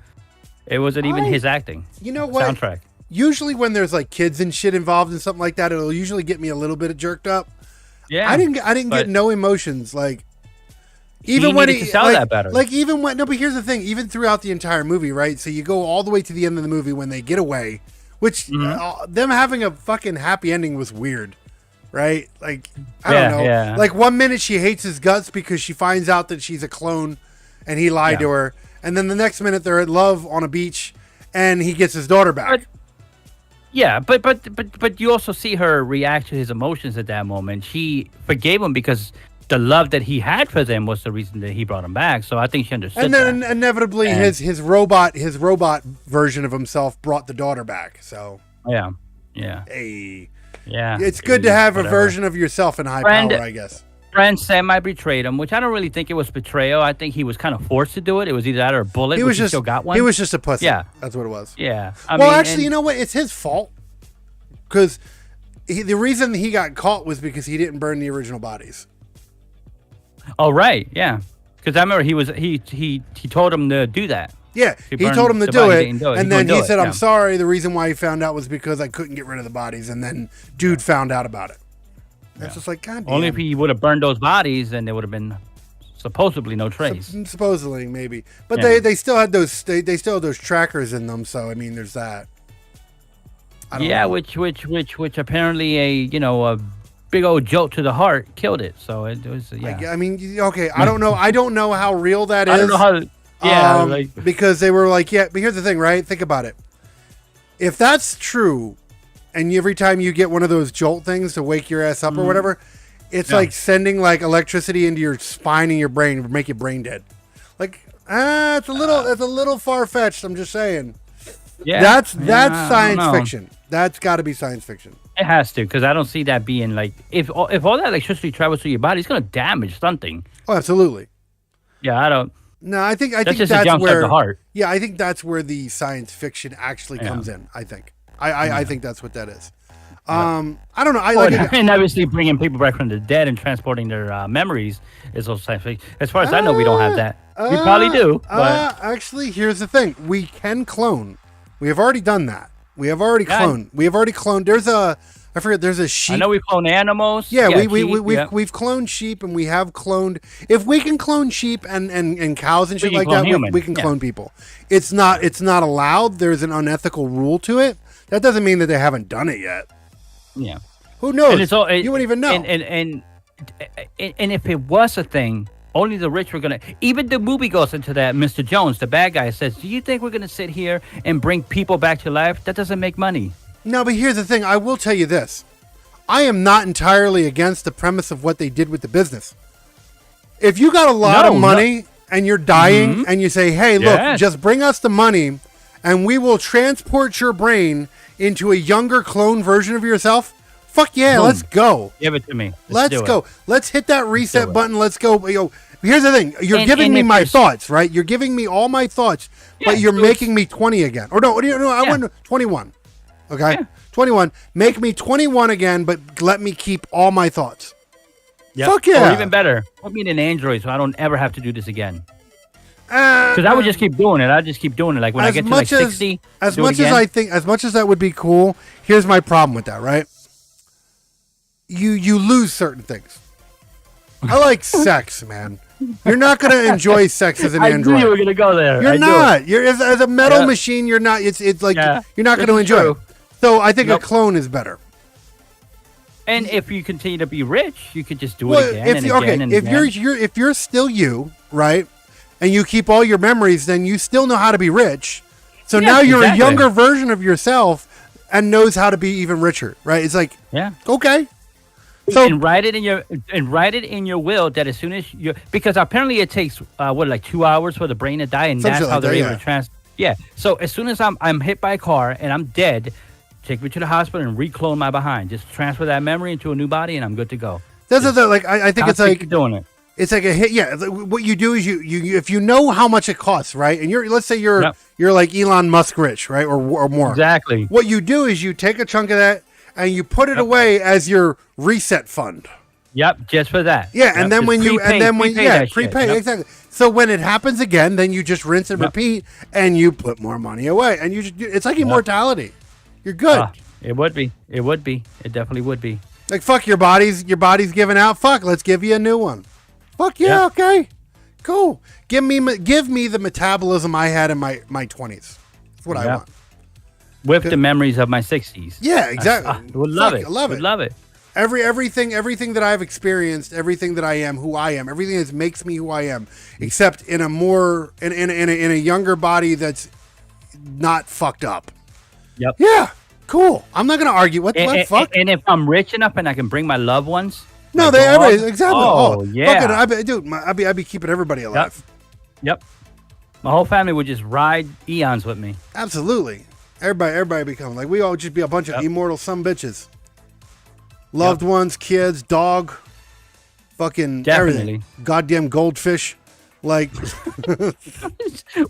[SPEAKER 2] It wasn't even his acting.
[SPEAKER 1] You know what?
[SPEAKER 2] Soundtrack.
[SPEAKER 1] Usually when there's like kids and shit involved in something like that, it'll usually get me a little bit jerked up.
[SPEAKER 2] Yeah,
[SPEAKER 1] I didn't get no emotions. Like,
[SPEAKER 2] even when he sell that better.
[SPEAKER 1] Like, even when but here's the thing. Even throughout the entire movie, right? So you go all the way to the end of the movie when they get away, which them having a fucking happy ending was weird, right? Like, I don't know. Yeah. Like, 1 minute she hates his guts because she finds out that she's a clone, and he lied to her, and then the next minute they're in love on a beach, and he gets his daughter back.
[SPEAKER 2] Yeah, but you also see her react to his emotions at that moment. She forgave him because the love that he had for them was the reason that he brought him back. So I think she understood.
[SPEAKER 1] And then inevitably his robot version of himself brought the daughter back. So
[SPEAKER 2] yeah.
[SPEAKER 1] Hey.
[SPEAKER 2] Yeah.
[SPEAKER 1] It's good to have a version of yourself in high power, I guess.
[SPEAKER 2] Friend semi-betrayed him, which I don't really think it was betrayal. I think he was kind of forced to do it. It was either that or a bullet. He still got one.
[SPEAKER 1] He was just a pussy.
[SPEAKER 2] Yeah,
[SPEAKER 1] that's what it was.
[SPEAKER 2] Yeah.
[SPEAKER 1] Actually, you know what? It's his fault because the reason he got caught was because he didn't burn the original bodies.
[SPEAKER 2] Oh right, yeah. Because I remember he told him to do that.
[SPEAKER 1] Yeah, he told him to do it, and then he said, "I'm sorry. The reason why he found out was because I couldn't get rid of the bodies." And then dude found out about it. That's just like, God damn.
[SPEAKER 2] Only if he would have burned those bodies, then there would have been supposedly no trace.
[SPEAKER 1] Supposedly, maybe, but they still had those they still had those trackers in them. So I mean, there's that. I don't know.
[SPEAKER 2] which apparently a big old jolt to the heart killed it. So it was
[SPEAKER 1] I mean, okay, I don't know. I don't know how real that is.
[SPEAKER 2] I don't know how. Yeah,
[SPEAKER 1] because they were like, yeah, but here's the thing, right? Think about it. If that's true, and every time you get one of those jolt things to wake your ass up or whatever, it's like sending like electricity into your spine and your brain to make you brain dead. Like, it's a little far fetched. I'm just saying.
[SPEAKER 2] Yeah,
[SPEAKER 1] that's science fiction. That's got to be science fiction.
[SPEAKER 2] It has to, because I don't see that being like if all that electricity travels through your body, it's going to damage something.
[SPEAKER 1] Oh, absolutely.
[SPEAKER 2] Yeah, I don't.
[SPEAKER 1] No, I think that's where the heart. Yeah, I think that's where the science fiction actually comes in. I think. I think that's what that is. I don't know.
[SPEAKER 2] And obviously bringing people back from the dead and transporting their memories is also science fiction. As far as I know, we don't have that. We probably do. But
[SPEAKER 1] actually, here's the thing: we can clone. We have already done that. We have already cloned. We have already cloned. There's a sheep.
[SPEAKER 2] I know we clone animals.
[SPEAKER 1] Yeah, we've cloned sheep, and we have cloned. If we can clone sheep and cows and shit like that, we can clone people. It's not allowed. There's an unethical rule to it. That doesn't mean that they haven't done it yet.
[SPEAKER 2] Yeah.
[SPEAKER 1] Who knows? You wouldn't even know.
[SPEAKER 2] And if it was a thing, only the rich were gonna. Even the movie goes into that. Mr. Jones, the bad guy, says, "Do you think we're gonna sit here and bring people back to life? That doesn't make money."
[SPEAKER 1] No, but here's the thing. I will tell you this. I am not entirely against the premise of what they did with the business. If you got a lot of money and you're dying and you say, hey, look, just bring us the money and we will transport your brain into a younger clone version of yourself. Fuck yeah, let's go.
[SPEAKER 2] Give it to me.
[SPEAKER 1] Let's go. Let's hit that reset button. Let's go. Here's the thing. You're giving me my thoughts, right? You're giving me all my thoughts, but you're making me 20 again. Or no, I want 21. Okay, 21. Make me 21 again, but let me keep all my thoughts.
[SPEAKER 2] Yep.
[SPEAKER 1] Fuck yeah.
[SPEAKER 2] Or even better, put me in an Android so I don't ever have to do this again. Because I would just keep doing it. I just keep doing it. Like when I get to like 60.
[SPEAKER 1] As much as that would be cool, here's my problem with that, right? You lose certain things. I like sex, man. You're not going to enjoy sex as an Android.
[SPEAKER 2] I knew you were going to go there.
[SPEAKER 1] You're not. You're as a metal machine. You're not. It's like you're not going to enjoy it. So I think a clone is better.
[SPEAKER 2] And if you continue to be rich, you could just do it again and again and again.
[SPEAKER 1] If you're still you, right, and you keep all your memories, then you still know how to be rich. So now you're a younger version of yourself and knows how to be even richer, right? It's like, okay. So
[SPEAKER 2] and write it in your will that as soon as you, because apparently it takes like 2 hours for the brain to die, and that's how they're able to transfer. Yeah. So as soon as I'm hit by a car and I'm dead, take me to the hospital and reclone my behind. Just transfer that memory into a new body, and I'm good to go.
[SPEAKER 1] That's like I think it's like
[SPEAKER 2] doing it.
[SPEAKER 1] It's like a hit. Yeah. What you do is you if you know how much it costs, right? And let's say you're like Elon Musk rich, right, or more.
[SPEAKER 2] Exactly.
[SPEAKER 1] What you do is you take a chunk of that and you put it away as your reset fund.
[SPEAKER 2] Yep, just for that.
[SPEAKER 1] Yeah, and then prepay exactly. So when it happens again, then you just rinse and repeat, and you put more money away, and it's like immortality. You're good.
[SPEAKER 2] It would be. It would be. It definitely would be.
[SPEAKER 1] Like fuck your body's giving out. Fuck, let's give you a new one. Fuck yeah, okay, cool. Give me the metabolism I had in my 20s. That's what I want.
[SPEAKER 2] With the memories of my 60s.
[SPEAKER 1] Yeah, exactly.
[SPEAKER 2] I would love it.
[SPEAKER 1] I love it.
[SPEAKER 2] Would love it.
[SPEAKER 1] Everything that I've experienced, everything that I am, who I am, everything that makes me who I am, except in a younger body that's not fucked up.
[SPEAKER 2] Yep.
[SPEAKER 1] Yeah. Cool. I'm not gonna argue. What the fuck?
[SPEAKER 2] And if I'm rich enough and I can bring my loved ones.
[SPEAKER 1] No, exactly.
[SPEAKER 2] Oh yeah.
[SPEAKER 1] I'd be keeping everybody alive.
[SPEAKER 2] Yep. My whole family would just ride eons with me.
[SPEAKER 1] Absolutely. Everybody become like we all just be a bunch of immortal bitches. Loved ones, kids, dog, fucking everything. Goddamn goldfish. Like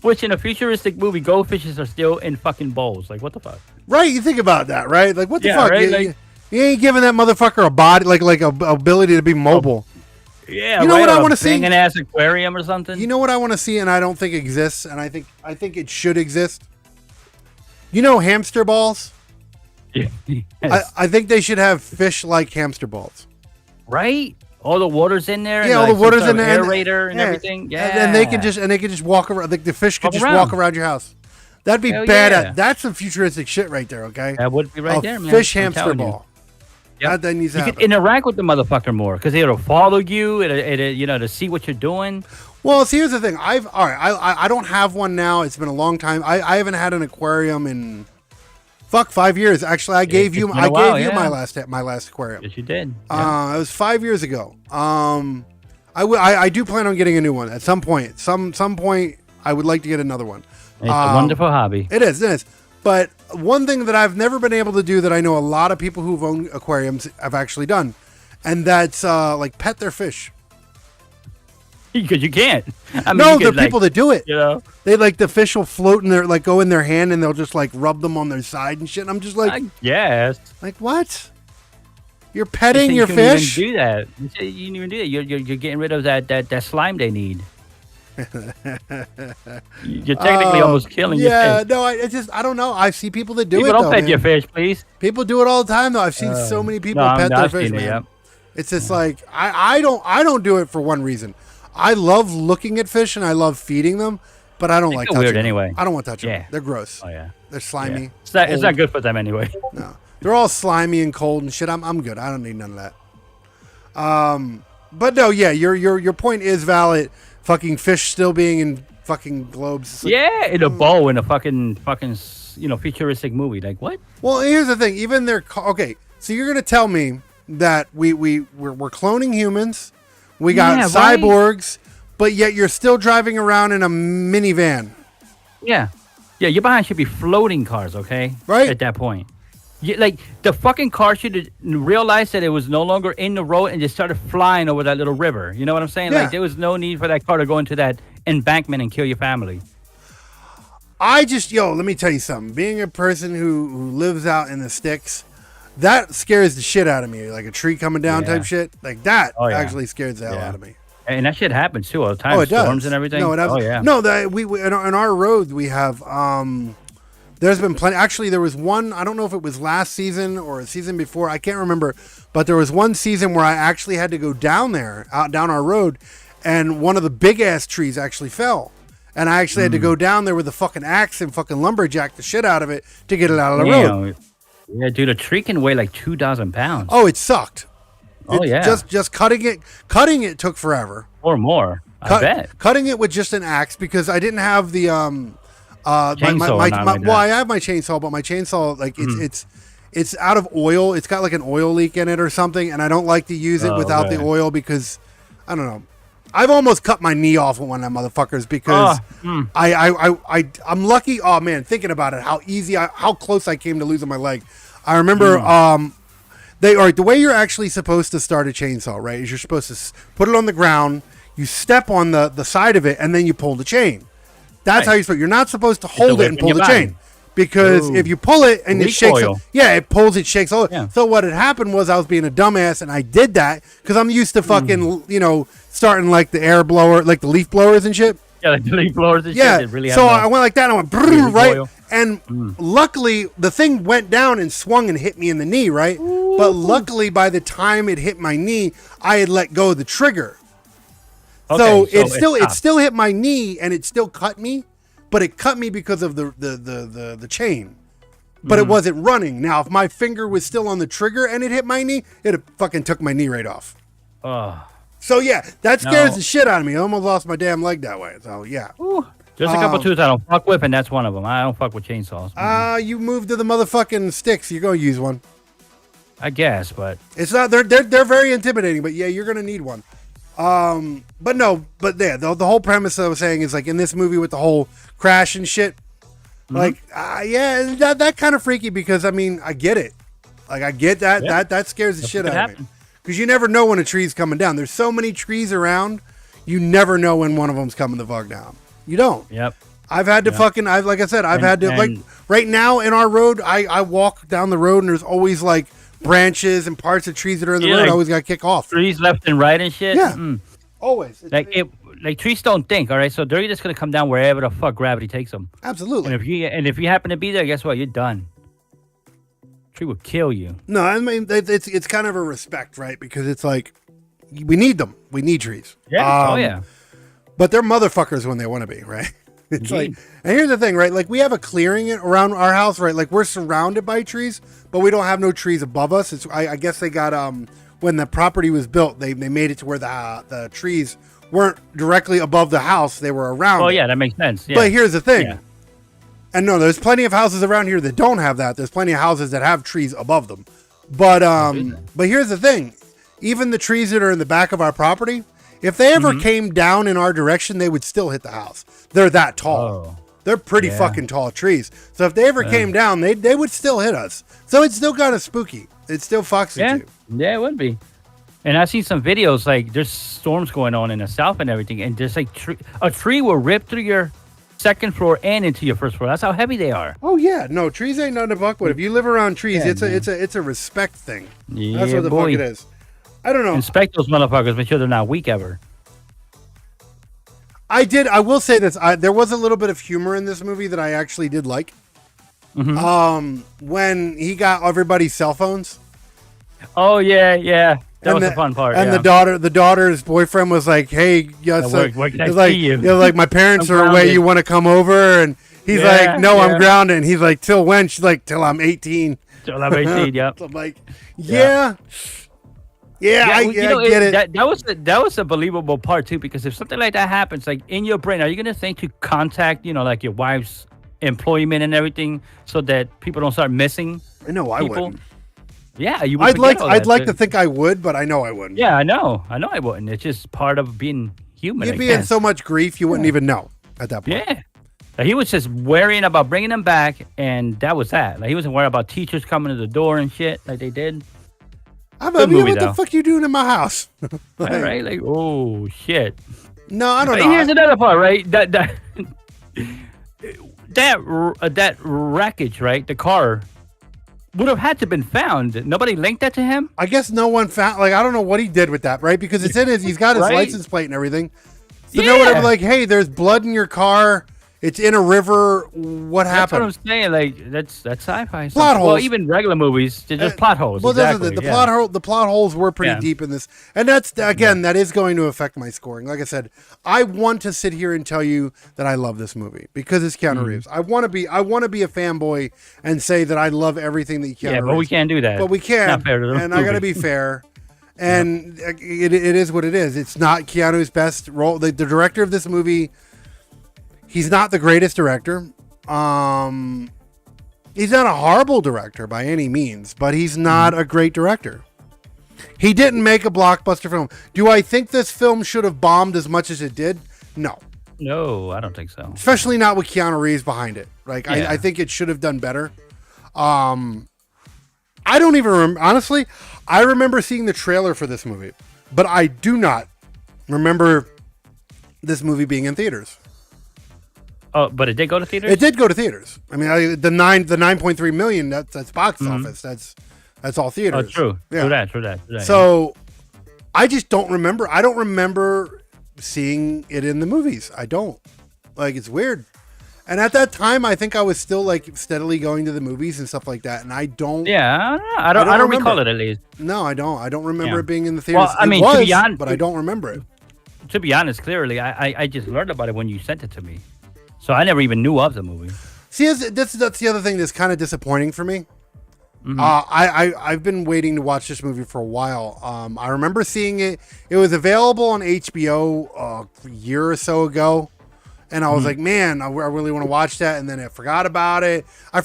[SPEAKER 2] which in a futuristic movie, goldfishes are still in fucking bowls. Like what the fuck?
[SPEAKER 1] Right? You think about that, right? Like, what the
[SPEAKER 2] Yeah,
[SPEAKER 1] fuck?
[SPEAKER 2] right?
[SPEAKER 1] You ain't giving that motherfucker a body, like a ability to be mobile.
[SPEAKER 2] Yeah,
[SPEAKER 1] You know
[SPEAKER 2] right,
[SPEAKER 1] what I
[SPEAKER 2] or a
[SPEAKER 1] want to see?
[SPEAKER 2] banging ass aquarium or something.
[SPEAKER 1] You know what I want to see, and I don't think exists, and I think it should exist. You know, hamster balls.
[SPEAKER 2] Yes.
[SPEAKER 1] I think they should have fish like hamster balls.
[SPEAKER 2] Right? All the water's in there.
[SPEAKER 1] Yeah,
[SPEAKER 2] and
[SPEAKER 1] all
[SPEAKER 2] like
[SPEAKER 1] the water's in there,
[SPEAKER 2] aerator and
[SPEAKER 1] yeah.
[SPEAKER 2] everything. Yeah,
[SPEAKER 1] And they can just walk around. Like the fish could
[SPEAKER 2] Walk
[SPEAKER 1] just
[SPEAKER 2] around.
[SPEAKER 1] walk around your house. That'd be
[SPEAKER 2] Hell
[SPEAKER 1] bad.
[SPEAKER 2] yeah.
[SPEAKER 1] That's some futuristic shit right there. Okay,
[SPEAKER 2] That would be right
[SPEAKER 1] a
[SPEAKER 2] there, man.
[SPEAKER 1] fish
[SPEAKER 2] I'm
[SPEAKER 1] hamster
[SPEAKER 2] telling you.
[SPEAKER 1] ball.
[SPEAKER 2] Yep.
[SPEAKER 1] That needs to
[SPEAKER 2] You
[SPEAKER 1] happen.
[SPEAKER 2] could interact with the motherfucker more because it'll follow you. It'll to see what you're doing.
[SPEAKER 1] Well, see, here's the thing. I don't have one now. It's been a long time. I haven't had an aquarium in 5 years. Actually, I gave you my last aquarium.
[SPEAKER 2] Yes, you did.
[SPEAKER 1] It was 5 years ago. I do plan on getting a new one at some point. Some point, I would like to get another one.
[SPEAKER 2] It's a wonderful hobby.
[SPEAKER 1] It is. But one thing that I've never been able to do that I know a lot of people who've owned aquariums have actually done, and that's like pet their fish.
[SPEAKER 2] Because you can't. I mean,
[SPEAKER 1] No,
[SPEAKER 2] you
[SPEAKER 1] there are
[SPEAKER 2] could, like,
[SPEAKER 1] people that do it.
[SPEAKER 2] You know,
[SPEAKER 1] They like the fish will float in their go in their hand and they'll just like rub them on their side and shit. And I'm just like,
[SPEAKER 2] yes.
[SPEAKER 1] like what? You're petting your fish?
[SPEAKER 2] You can't even do that. You're getting rid of that slime they need. You're technically almost killing your fish.
[SPEAKER 1] No, I don't know. I see people that do
[SPEAKER 2] People
[SPEAKER 1] it.
[SPEAKER 2] don't
[SPEAKER 1] though,
[SPEAKER 2] pet
[SPEAKER 1] man.
[SPEAKER 2] your fish, please.
[SPEAKER 1] People do it all the time though. I've seen so many people
[SPEAKER 2] No,
[SPEAKER 1] pet their
[SPEAKER 2] I've
[SPEAKER 1] fish,
[SPEAKER 2] seen it,
[SPEAKER 1] man.
[SPEAKER 2] yep.
[SPEAKER 1] It's just like I don't do it for one reason. I love looking at fish and I love feeding them, but I don't like
[SPEAKER 2] feel
[SPEAKER 1] touching
[SPEAKER 2] weird
[SPEAKER 1] them.
[SPEAKER 2] anyway.
[SPEAKER 1] I don't want to touch them.
[SPEAKER 2] Yeah.
[SPEAKER 1] They're gross.
[SPEAKER 2] Oh yeah.
[SPEAKER 1] They're slimy.
[SPEAKER 2] Yeah. It's not good for them anyway.
[SPEAKER 1] No, they're all slimy and cold and shit. I'm good. I don't need none of that. But no, yeah, your point is valid. Fucking fish still being in fucking globes. It's like,
[SPEAKER 2] Yeah, in a bow in a fucking futuristic movie. Like what?
[SPEAKER 1] well, here's the thing. Even their okay. So you're gonna tell me that we're cloning humans. We got
[SPEAKER 2] right?
[SPEAKER 1] cyborgs, but yet you're still driving around in a minivan.
[SPEAKER 2] Yeah. Yeah, your behind should be floating cars, okay?
[SPEAKER 1] Right.
[SPEAKER 2] At that point. Like, the fucking car should realize that it was no longer in the road and just started flying over that little river. You know what I'm saying?
[SPEAKER 1] Yeah.
[SPEAKER 2] Like, there was no need for that car to go into that embankment and kill your family.
[SPEAKER 1] Let me tell you something. Being a person who lives out in the sticks, that scares the shit out of me. Like a tree coming down type shit. Like that actually scares the hell out of me.
[SPEAKER 2] And that shit happens too all the time.
[SPEAKER 1] Oh, it
[SPEAKER 2] Storms
[SPEAKER 1] does.
[SPEAKER 2] and everything.
[SPEAKER 1] No, it happens.
[SPEAKER 2] Oh, yeah.
[SPEAKER 1] No, we in our roads we have. There's been plenty. Actually, there was one. I don't know if it was last season or a season before. I can't remember. But there was one season where I actually had to go down our road, and one of the big ass trees actually fell. And I actually had to go down there with a fucking axe and fucking lumberjack the shit out of it to get it out of the road.
[SPEAKER 2] Yeah, dude, a tree can weigh like 2,000 pounds.
[SPEAKER 1] Oh, it sucked.
[SPEAKER 2] Yeah.
[SPEAKER 1] Just cutting it took forever.
[SPEAKER 2] Or more. I bet.
[SPEAKER 1] Cutting it with just an axe because I didn't have the
[SPEAKER 2] Chainsaw.
[SPEAKER 1] I have my chainsaw, but my chainsaw it's out of oil. It's got like an oil leak in it or something, and I don't like to use it without the oil because I don't know. I've almost cut my knee off with one of them motherfuckers because I'm lucky. Oh man, thinking about it, how close I came to losing my leg. I remember the way you're actually supposed to start a chainsaw, right? Is you're supposed to put it on the ground, you step on the side of it, and then you pull the chain. That's how you're not supposed to hold it and pull the chain. Because if you pull it and it shakes, it pulls, it shakes. Yeah. So what had happened was I was being a dumbass and I did that because I'm used to fucking, starting like the air blower, like the leaf blowers and shit.
[SPEAKER 2] Yeah, like the leaf blowers and
[SPEAKER 1] shit.
[SPEAKER 2] Really
[SPEAKER 1] so I went like that and I went brrr, right.
[SPEAKER 2] oil.
[SPEAKER 1] And luckily the thing went down and swung and hit me in the knee, right? Ooh. But luckily by the time it hit my knee, I had let go of the trigger. So it still hit my knee and it still cut me. But it cut me because of the chain. But it wasn't running. Now, if my finger was still on the trigger and it hit my knee, it fucking took my knee right off. So, yeah, that scares the shit out of me. I almost lost my damn leg that way. So, yeah.
[SPEAKER 2] Ooh. There's a couple tools I don't fuck with, and that's one of them. I don't fuck with chainsaws.
[SPEAKER 1] You moved to the motherfucking sticks. You're going to use one.
[SPEAKER 2] I guess, but...
[SPEAKER 1] It's not... They're very intimidating, but, yeah, you're going to need one. But the whole premise I was saying is like in this movie with the whole crash and shit, like, that kind of freaky because I mean, I get it. Like I get that, that scares the shit out of me because you never know when a tree's coming down. There's so many trees around. You never know when one of them's coming the fuck down. You don't.
[SPEAKER 2] Yep.
[SPEAKER 1] I've had to fucking, like I said, I've had to, like, right now in our road, I walk down the road and there's always, like, branches and parts of trees that are in the road.
[SPEAKER 2] Like,
[SPEAKER 1] I always got to kick off.
[SPEAKER 2] Trees left and right and shit.
[SPEAKER 1] Yeah. Always.
[SPEAKER 2] Like trees don't think, all right? So they're just going to come down wherever the fuck gravity takes them.
[SPEAKER 1] Absolutely.
[SPEAKER 2] And if you happen to be there, guess what? You're done. Tree will kill you.
[SPEAKER 1] No, I mean, it's kind of a respect, right? Because it's like, we need them. We need trees.
[SPEAKER 2] Yeah. Yeah.
[SPEAKER 1] But they're motherfuckers when they want to be, right? It's
[SPEAKER 2] Indeed.
[SPEAKER 1] like, and here's the thing, right? Like, we have a clearing around our house, right? Like, we're surrounded by trees, but we don't have no trees above us. I guess they got, when the property was built, they made it to where the trees weren't directly above the house. They were around.
[SPEAKER 2] Oh, yeah, that makes sense. Yeah.
[SPEAKER 1] But here's the thing.
[SPEAKER 2] Yeah.
[SPEAKER 1] And no, there's plenty of houses around here that don't have that. There's plenty of houses that have trees above them. But here's the thing. Even the trees that are in the back of our property, if they ever came down in our direction, they would still hit the house. They're that tall.
[SPEAKER 2] Oh.
[SPEAKER 1] They're pretty fucking tall trees. So if they ever came down, they would still hit us. So it's still kind of spooky. It still fucks with you.
[SPEAKER 2] Yeah, it would be. And I've seen some videos, like, there's storms going on in the south and everything, and there's, like, a tree will rip through your second floor and into your first floor. That's how heavy they are.
[SPEAKER 1] Oh, yeah. No, trees ain't nothing to fuck with. If you live around trees, it's a respect thing. That's what the fuck it is. I don't know.
[SPEAKER 2] Inspect those motherfuckers. Make sure they're not weak ever.
[SPEAKER 1] I will say this. There was a little bit of humor in this movie that I actually did like. When he got everybody's cell phones.
[SPEAKER 2] Oh, yeah. That was the fun part.
[SPEAKER 1] And the daughter's boyfriend was like, "Hey, yeah, so
[SPEAKER 2] where can I
[SPEAKER 1] like,
[SPEAKER 2] see you?
[SPEAKER 1] Like my parents are away. You want to come over?" And he's like, "No, I'm grounded." And he's like, "Till when?" She's like, "Till I'm 18."
[SPEAKER 2] Till I'm 18. Yep.
[SPEAKER 1] So I'm like, I get it.
[SPEAKER 2] That was a believable part too, because if something like that happens, like in your brain, are you gonna think to contact, like your wife's employment and everything, so that people don't start missing?
[SPEAKER 1] No, I wouldn't.
[SPEAKER 2] Yeah, you would.
[SPEAKER 1] I'd like to think I would, but I know I wouldn't.
[SPEAKER 2] Yeah, I know I wouldn't. It's just part of being human.
[SPEAKER 1] You'd be in so much grief you wouldn't even know at that point.
[SPEAKER 2] Yeah. Like, he was just worrying about bringing them back, and that was that. Like, he wasn't worried about teachers coming to the door and shit like they did.
[SPEAKER 1] What the fuck you doing in my house?
[SPEAKER 2] All right, like, oh shit.
[SPEAKER 1] No, I don't know.
[SPEAKER 2] Here's another part, right? That wreckage, right? The car would have had to been found. Nobody linked that to him.
[SPEAKER 1] I guess no one found. Like, I don't know what he did with that, right? Because it's in his. He's got his license plate and everything. So no one ever like, hey, there's blood in your car. It's in a river. What happened?
[SPEAKER 2] That's what I'm saying. Like, that's sci-fi.
[SPEAKER 1] Plot holes.
[SPEAKER 2] Well, even regular movies, they're just plot holes.
[SPEAKER 1] Well,
[SPEAKER 2] exactly.
[SPEAKER 1] The plot holes were pretty deep in this, and that's that is going to affect my scoring. Like I said, I want to sit here and tell you that I love this movie because it's Keanu Reeves. I want to be a fanboy and say that I love everything that Keanu Reeves.
[SPEAKER 2] Yeah, but we can't do that.
[SPEAKER 1] But we can.
[SPEAKER 2] Not fair to the
[SPEAKER 1] and I got to be fair. And it is what it is. It's not Keanu's best role. The director of this movie. He's not the greatest director. He's not a horrible director by any means, but he's not a great director. He didn't make a blockbuster film. Do I think this film should have bombed as much as it did? No.
[SPEAKER 2] No, I don't think so.
[SPEAKER 1] Especially not with Keanu Reeves behind it. Like, I think it should have done better. I don't even remember. Honestly, I remember seeing the trailer for this movie, but I do not remember this movie being in theaters.
[SPEAKER 2] Oh, but it did go to theaters?
[SPEAKER 1] It did go to theaters. I mean, the 9.3 million, that's box office. That's all theaters.
[SPEAKER 2] Oh, true.
[SPEAKER 1] Yeah.
[SPEAKER 2] True that.
[SPEAKER 1] So I just don't remember. I don't remember seeing it in the movies. I don't. Like, it's weird. And at that time, I think I was still like steadily going to the movies and stuff like that. And I don't.
[SPEAKER 2] Yeah, I don't recall it at least.
[SPEAKER 1] No, I don't. I don't remember it being in the theaters.
[SPEAKER 2] Well, I mean, to be honest,
[SPEAKER 1] but I don't remember it.
[SPEAKER 2] To be honest, clearly, I just learned about it when you sent it to me. So I never even knew of the movie.
[SPEAKER 1] See, that's the other thing that's kind of disappointing for me. I've been waiting to watch this movie for a while. I remember seeing it. It was available on HBO a year or so ago. And I was like, man, I really want to watch that. And then I forgot about it. I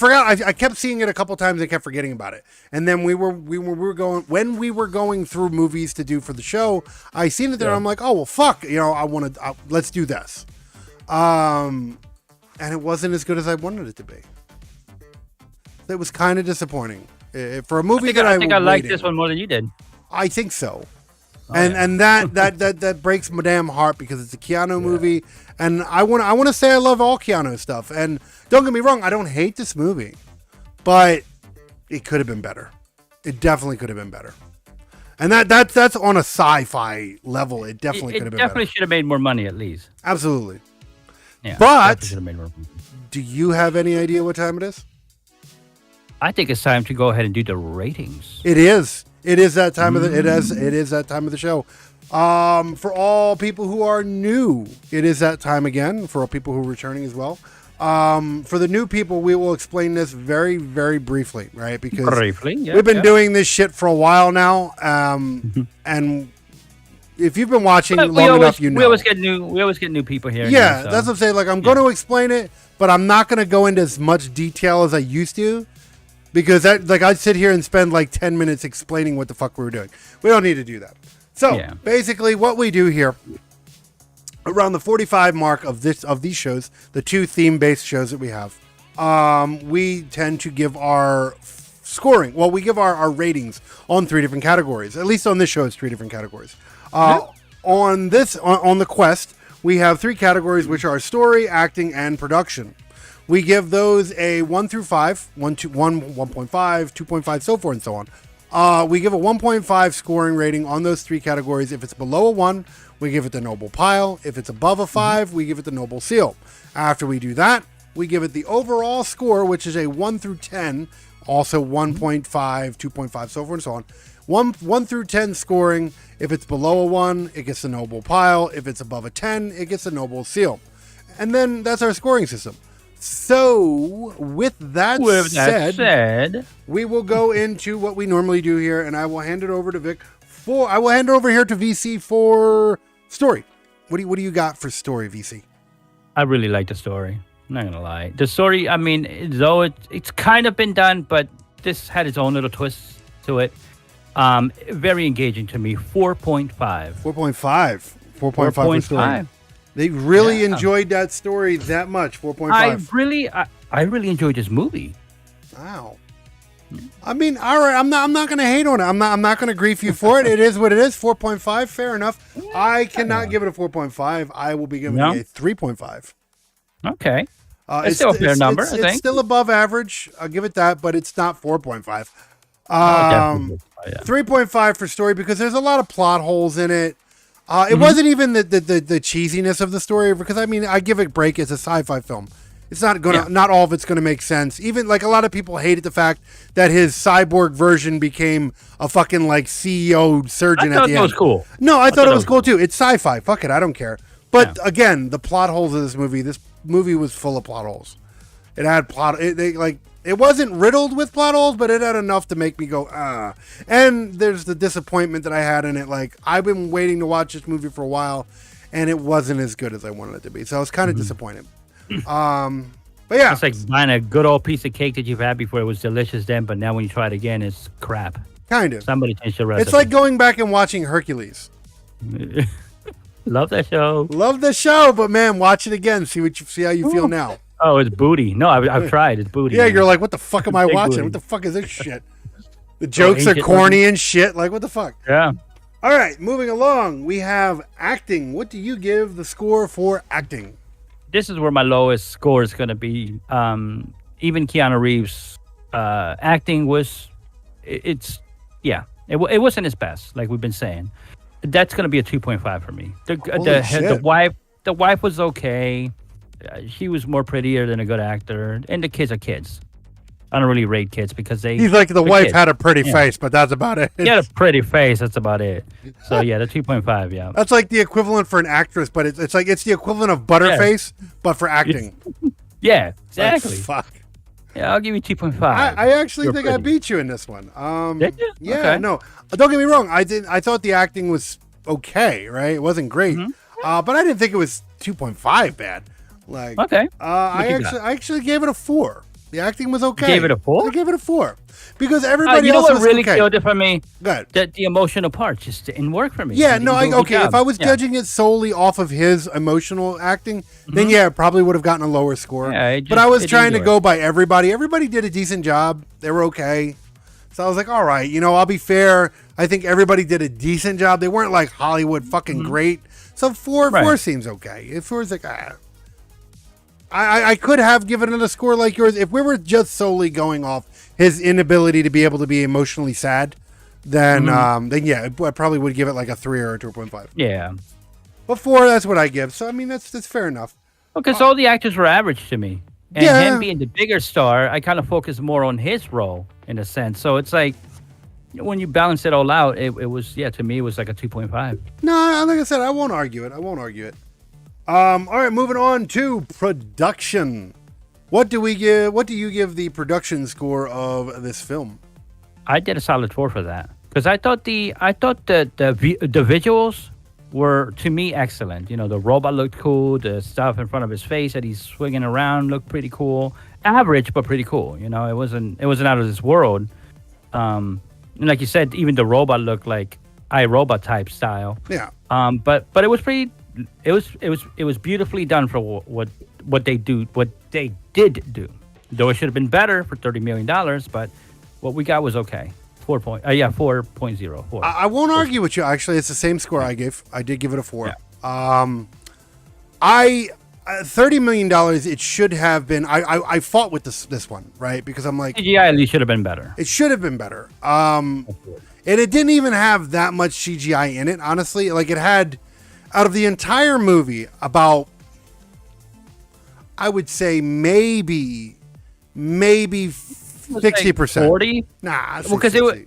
[SPEAKER 1] kept seeing it a couple times. I kept forgetting about it. And then when we were going through movies to do for the show, I seen it there. I'm like, oh, well, fuck. Let's do this. And it wasn't as good as I wanted it to be. It was kind of disappointing for a movie
[SPEAKER 2] I think I liked this one more than you did.
[SPEAKER 1] I think so. And that breaks my damn heart because it's a Keanu movie, and I want to say I love all Keanu stuff. And don't get me wrong, I don't hate this movie, but it could have been better. It definitely could have been better. And that's on a sci-fi level. It definitely could have been better. It
[SPEAKER 2] definitely should have made more money at least.
[SPEAKER 1] Absolutely.
[SPEAKER 2] Yeah,
[SPEAKER 1] but
[SPEAKER 2] should have made more money.
[SPEAKER 1] Do you have any idea what time it is?
[SPEAKER 2] I think it's time to go ahead and do the ratings.
[SPEAKER 1] It is. It is that time of the. It is that time of the show. For all people who are new, it is that time again. For all people who are returning as well. For the new people, we will explain this very, very briefly, right? Because we've been doing this shit for a while now, and if you've been watching long enough, you know.
[SPEAKER 2] We always get new people here.
[SPEAKER 1] Yeah, that's what I'm saying. Like, I'm going to explain it, but I'm not going to go into as much detail as I used to, because I'd sit here and spend like 10 minutes explaining what the fuck we were doing. We don't need to do that. So basically, what we do here, around the 45 mark of these shows, the two theme-based shows that we have, we tend to give our scoring. Well, we give our ratings on 3 different categories. At least on this show, it's 3 different categories. On the Quest, we have 3 categories, which are story, acting, and production. We give those a 1 through 5, 1.5, 2.5, so forth and so on. We give a 1.5 scoring rating on those 3 categories. If it's below a 1, we give it the Noble Pile. If it's above a 5, we give it the Noble Seal. After we do that, we give it the overall score, which is a 1 through 10, also 1.5, 2.5, so forth and so on. 1 through 10 scoring. If it's below a 1, it gets the Noble Pile. If it's above a 10, it gets the Noble Seal. And then that's our scoring system. So, with that said, we will go into what we normally do here, and I will hand it over to Vic I will hand it over here to VC for story. What do you got for story, VC?
[SPEAKER 2] I really like the story. I'm not gonna lie. The story, I mean, though it's kind of been done, but this had its own little twist to it. Very engaging to me. 4.5. 4.5
[SPEAKER 1] for story. They really enjoyed that story that much. 4.5.
[SPEAKER 2] I really enjoyed this movie.
[SPEAKER 1] Wow. I mean, all right. I'm not going to hate on it. I'm not going to grief you for it. It is what it is. 4.5. Fair enough. I cannot give it a 4.5. I will be giving it a 3.5.
[SPEAKER 2] Okay. It's still a fair number. I think
[SPEAKER 1] it's still above average. I'll give it that, but it's not 4.5. 3.5 for story because there's a lot of plot holes in it. It wasn't even the cheesiness of the story, because I mean, I give it a break. It's a sci-fi film. It's not not all of it's gonna make sense. Even like a lot of people hated the fact that his cyborg version became a fucking like CEO surgeon at the end. I thought it was
[SPEAKER 2] cool.
[SPEAKER 1] No, I thought it was cool too. It's sci-fi. Fuck it, I don't care. But again, the plot holes of this movie was full of plot holes. It had it wasn't riddled with plot holes, but it had enough to make me go, ah. And there's the disappointment that I had in it. Like, I've been waiting to watch this movie for a while, and it wasn't as good as I wanted it to be. So I was kind of disappointed. But yeah.
[SPEAKER 2] It's like buying a good old piece of cake that you've had before. It was delicious then, but now when you try it again, it's crap.
[SPEAKER 1] Kind of.
[SPEAKER 2] Somebody changed the recipe.
[SPEAKER 1] It's like going back and watching Hercules.
[SPEAKER 2] Love that show.
[SPEAKER 1] Love the show, but man, watch it again. See how you feel now.
[SPEAKER 2] Oh, it's booty. No, I've tried. It's booty.
[SPEAKER 1] Yeah, man. You're like, what the fuck am I watching? Booty. What the fuck is this shit? The jokes are corny and shit. Like, what the fuck?
[SPEAKER 2] Yeah.
[SPEAKER 1] All right, moving along. We have acting. What do you give the score for acting?
[SPEAKER 2] This is where my lowest score is going to be. Even Keanu Reeves' acting was, it wasn't his best, like we've been saying. That's going to be a 2.5 for me. The wife was okay. She was more prettier than a good actor, and the kids are kids. I don't really rate kids because he's
[SPEAKER 1] like the wife kids. Had a pretty face, but that's about it.
[SPEAKER 2] He had a pretty face, that's about it. So yeah, the 2.5, yeah.
[SPEAKER 1] That's like the equivalent for an actress, but it's like it's the equivalent of Butterface, but for acting.
[SPEAKER 2] Yeah, exactly.
[SPEAKER 1] Like, fuck.
[SPEAKER 2] Yeah, I'll give you 2.5.
[SPEAKER 1] I actually think I beat you in this one.
[SPEAKER 2] Did you?
[SPEAKER 1] Yeah,
[SPEAKER 2] okay.
[SPEAKER 1] No. Don't get me wrong. I thought the acting was okay, right? It wasn't great, but I didn't think it was 2.5 bad. Like,
[SPEAKER 2] okay.
[SPEAKER 1] I actually gave it a 4. The acting was okay.
[SPEAKER 2] You gave it a 4?
[SPEAKER 1] I gave it a 4 because everybody
[SPEAKER 2] else was really
[SPEAKER 1] okay.
[SPEAKER 2] killed it for me.
[SPEAKER 1] Good.
[SPEAKER 2] The emotional part just didn't work for me.
[SPEAKER 1] Yeah, no, okay. If I was judging it solely off of his emotional acting, then yeah, it probably would have gotten a lower score. Yeah, but I was trying to go by everybody. Everybody did a decent job. They were okay. So I was like, all right, I'll be fair. I think everybody did a decent job. They weren't like Hollywood fucking great. So four seems okay. If four's like, I could have given it a score like yours if we were just solely going off his inability to be able to be emotionally sad. Then yeah, I probably would give it like a 3 or a 2.5.
[SPEAKER 2] Yeah,
[SPEAKER 1] but 4, that's what I give. So I mean, that's fair enough.
[SPEAKER 2] Because all the actors were average to me, and him being the bigger star, I kind of focused more on his role in a sense. So it's like when you balance it all out, it was to me it was like a 2.5.
[SPEAKER 1] No, like I said, I won't argue it. All right, moving on to production. What do you give the production score of this film?
[SPEAKER 2] I did a solid 4 for that because I thought the visuals were, to me, excellent. The robot looked cool. The stuff in front of his face that he's swinging around looked pretty cool. Average, but pretty cool. It wasn't out of this world. And like you said, even the robot looked like iRobot type style.
[SPEAKER 1] Yeah.
[SPEAKER 2] But it was pretty. It was beautifully done for what they did do. Though it should have been better for $30 million, but what we got was okay. 4.0.
[SPEAKER 1] I won't argue with you. Actually, it's the same score I gave. I did give it a 4.
[SPEAKER 2] Yeah.
[SPEAKER 1] $30 million. It should have been. I fought with this one, right? Because I'm like,
[SPEAKER 2] CGI at least should have been better.
[SPEAKER 1] It should have been better. And it didn't even have that much CGI in it. Honestly, like it had, out of the entire movie, about, I would say maybe 60%.
[SPEAKER 2] 40?
[SPEAKER 1] Nah,
[SPEAKER 2] because it was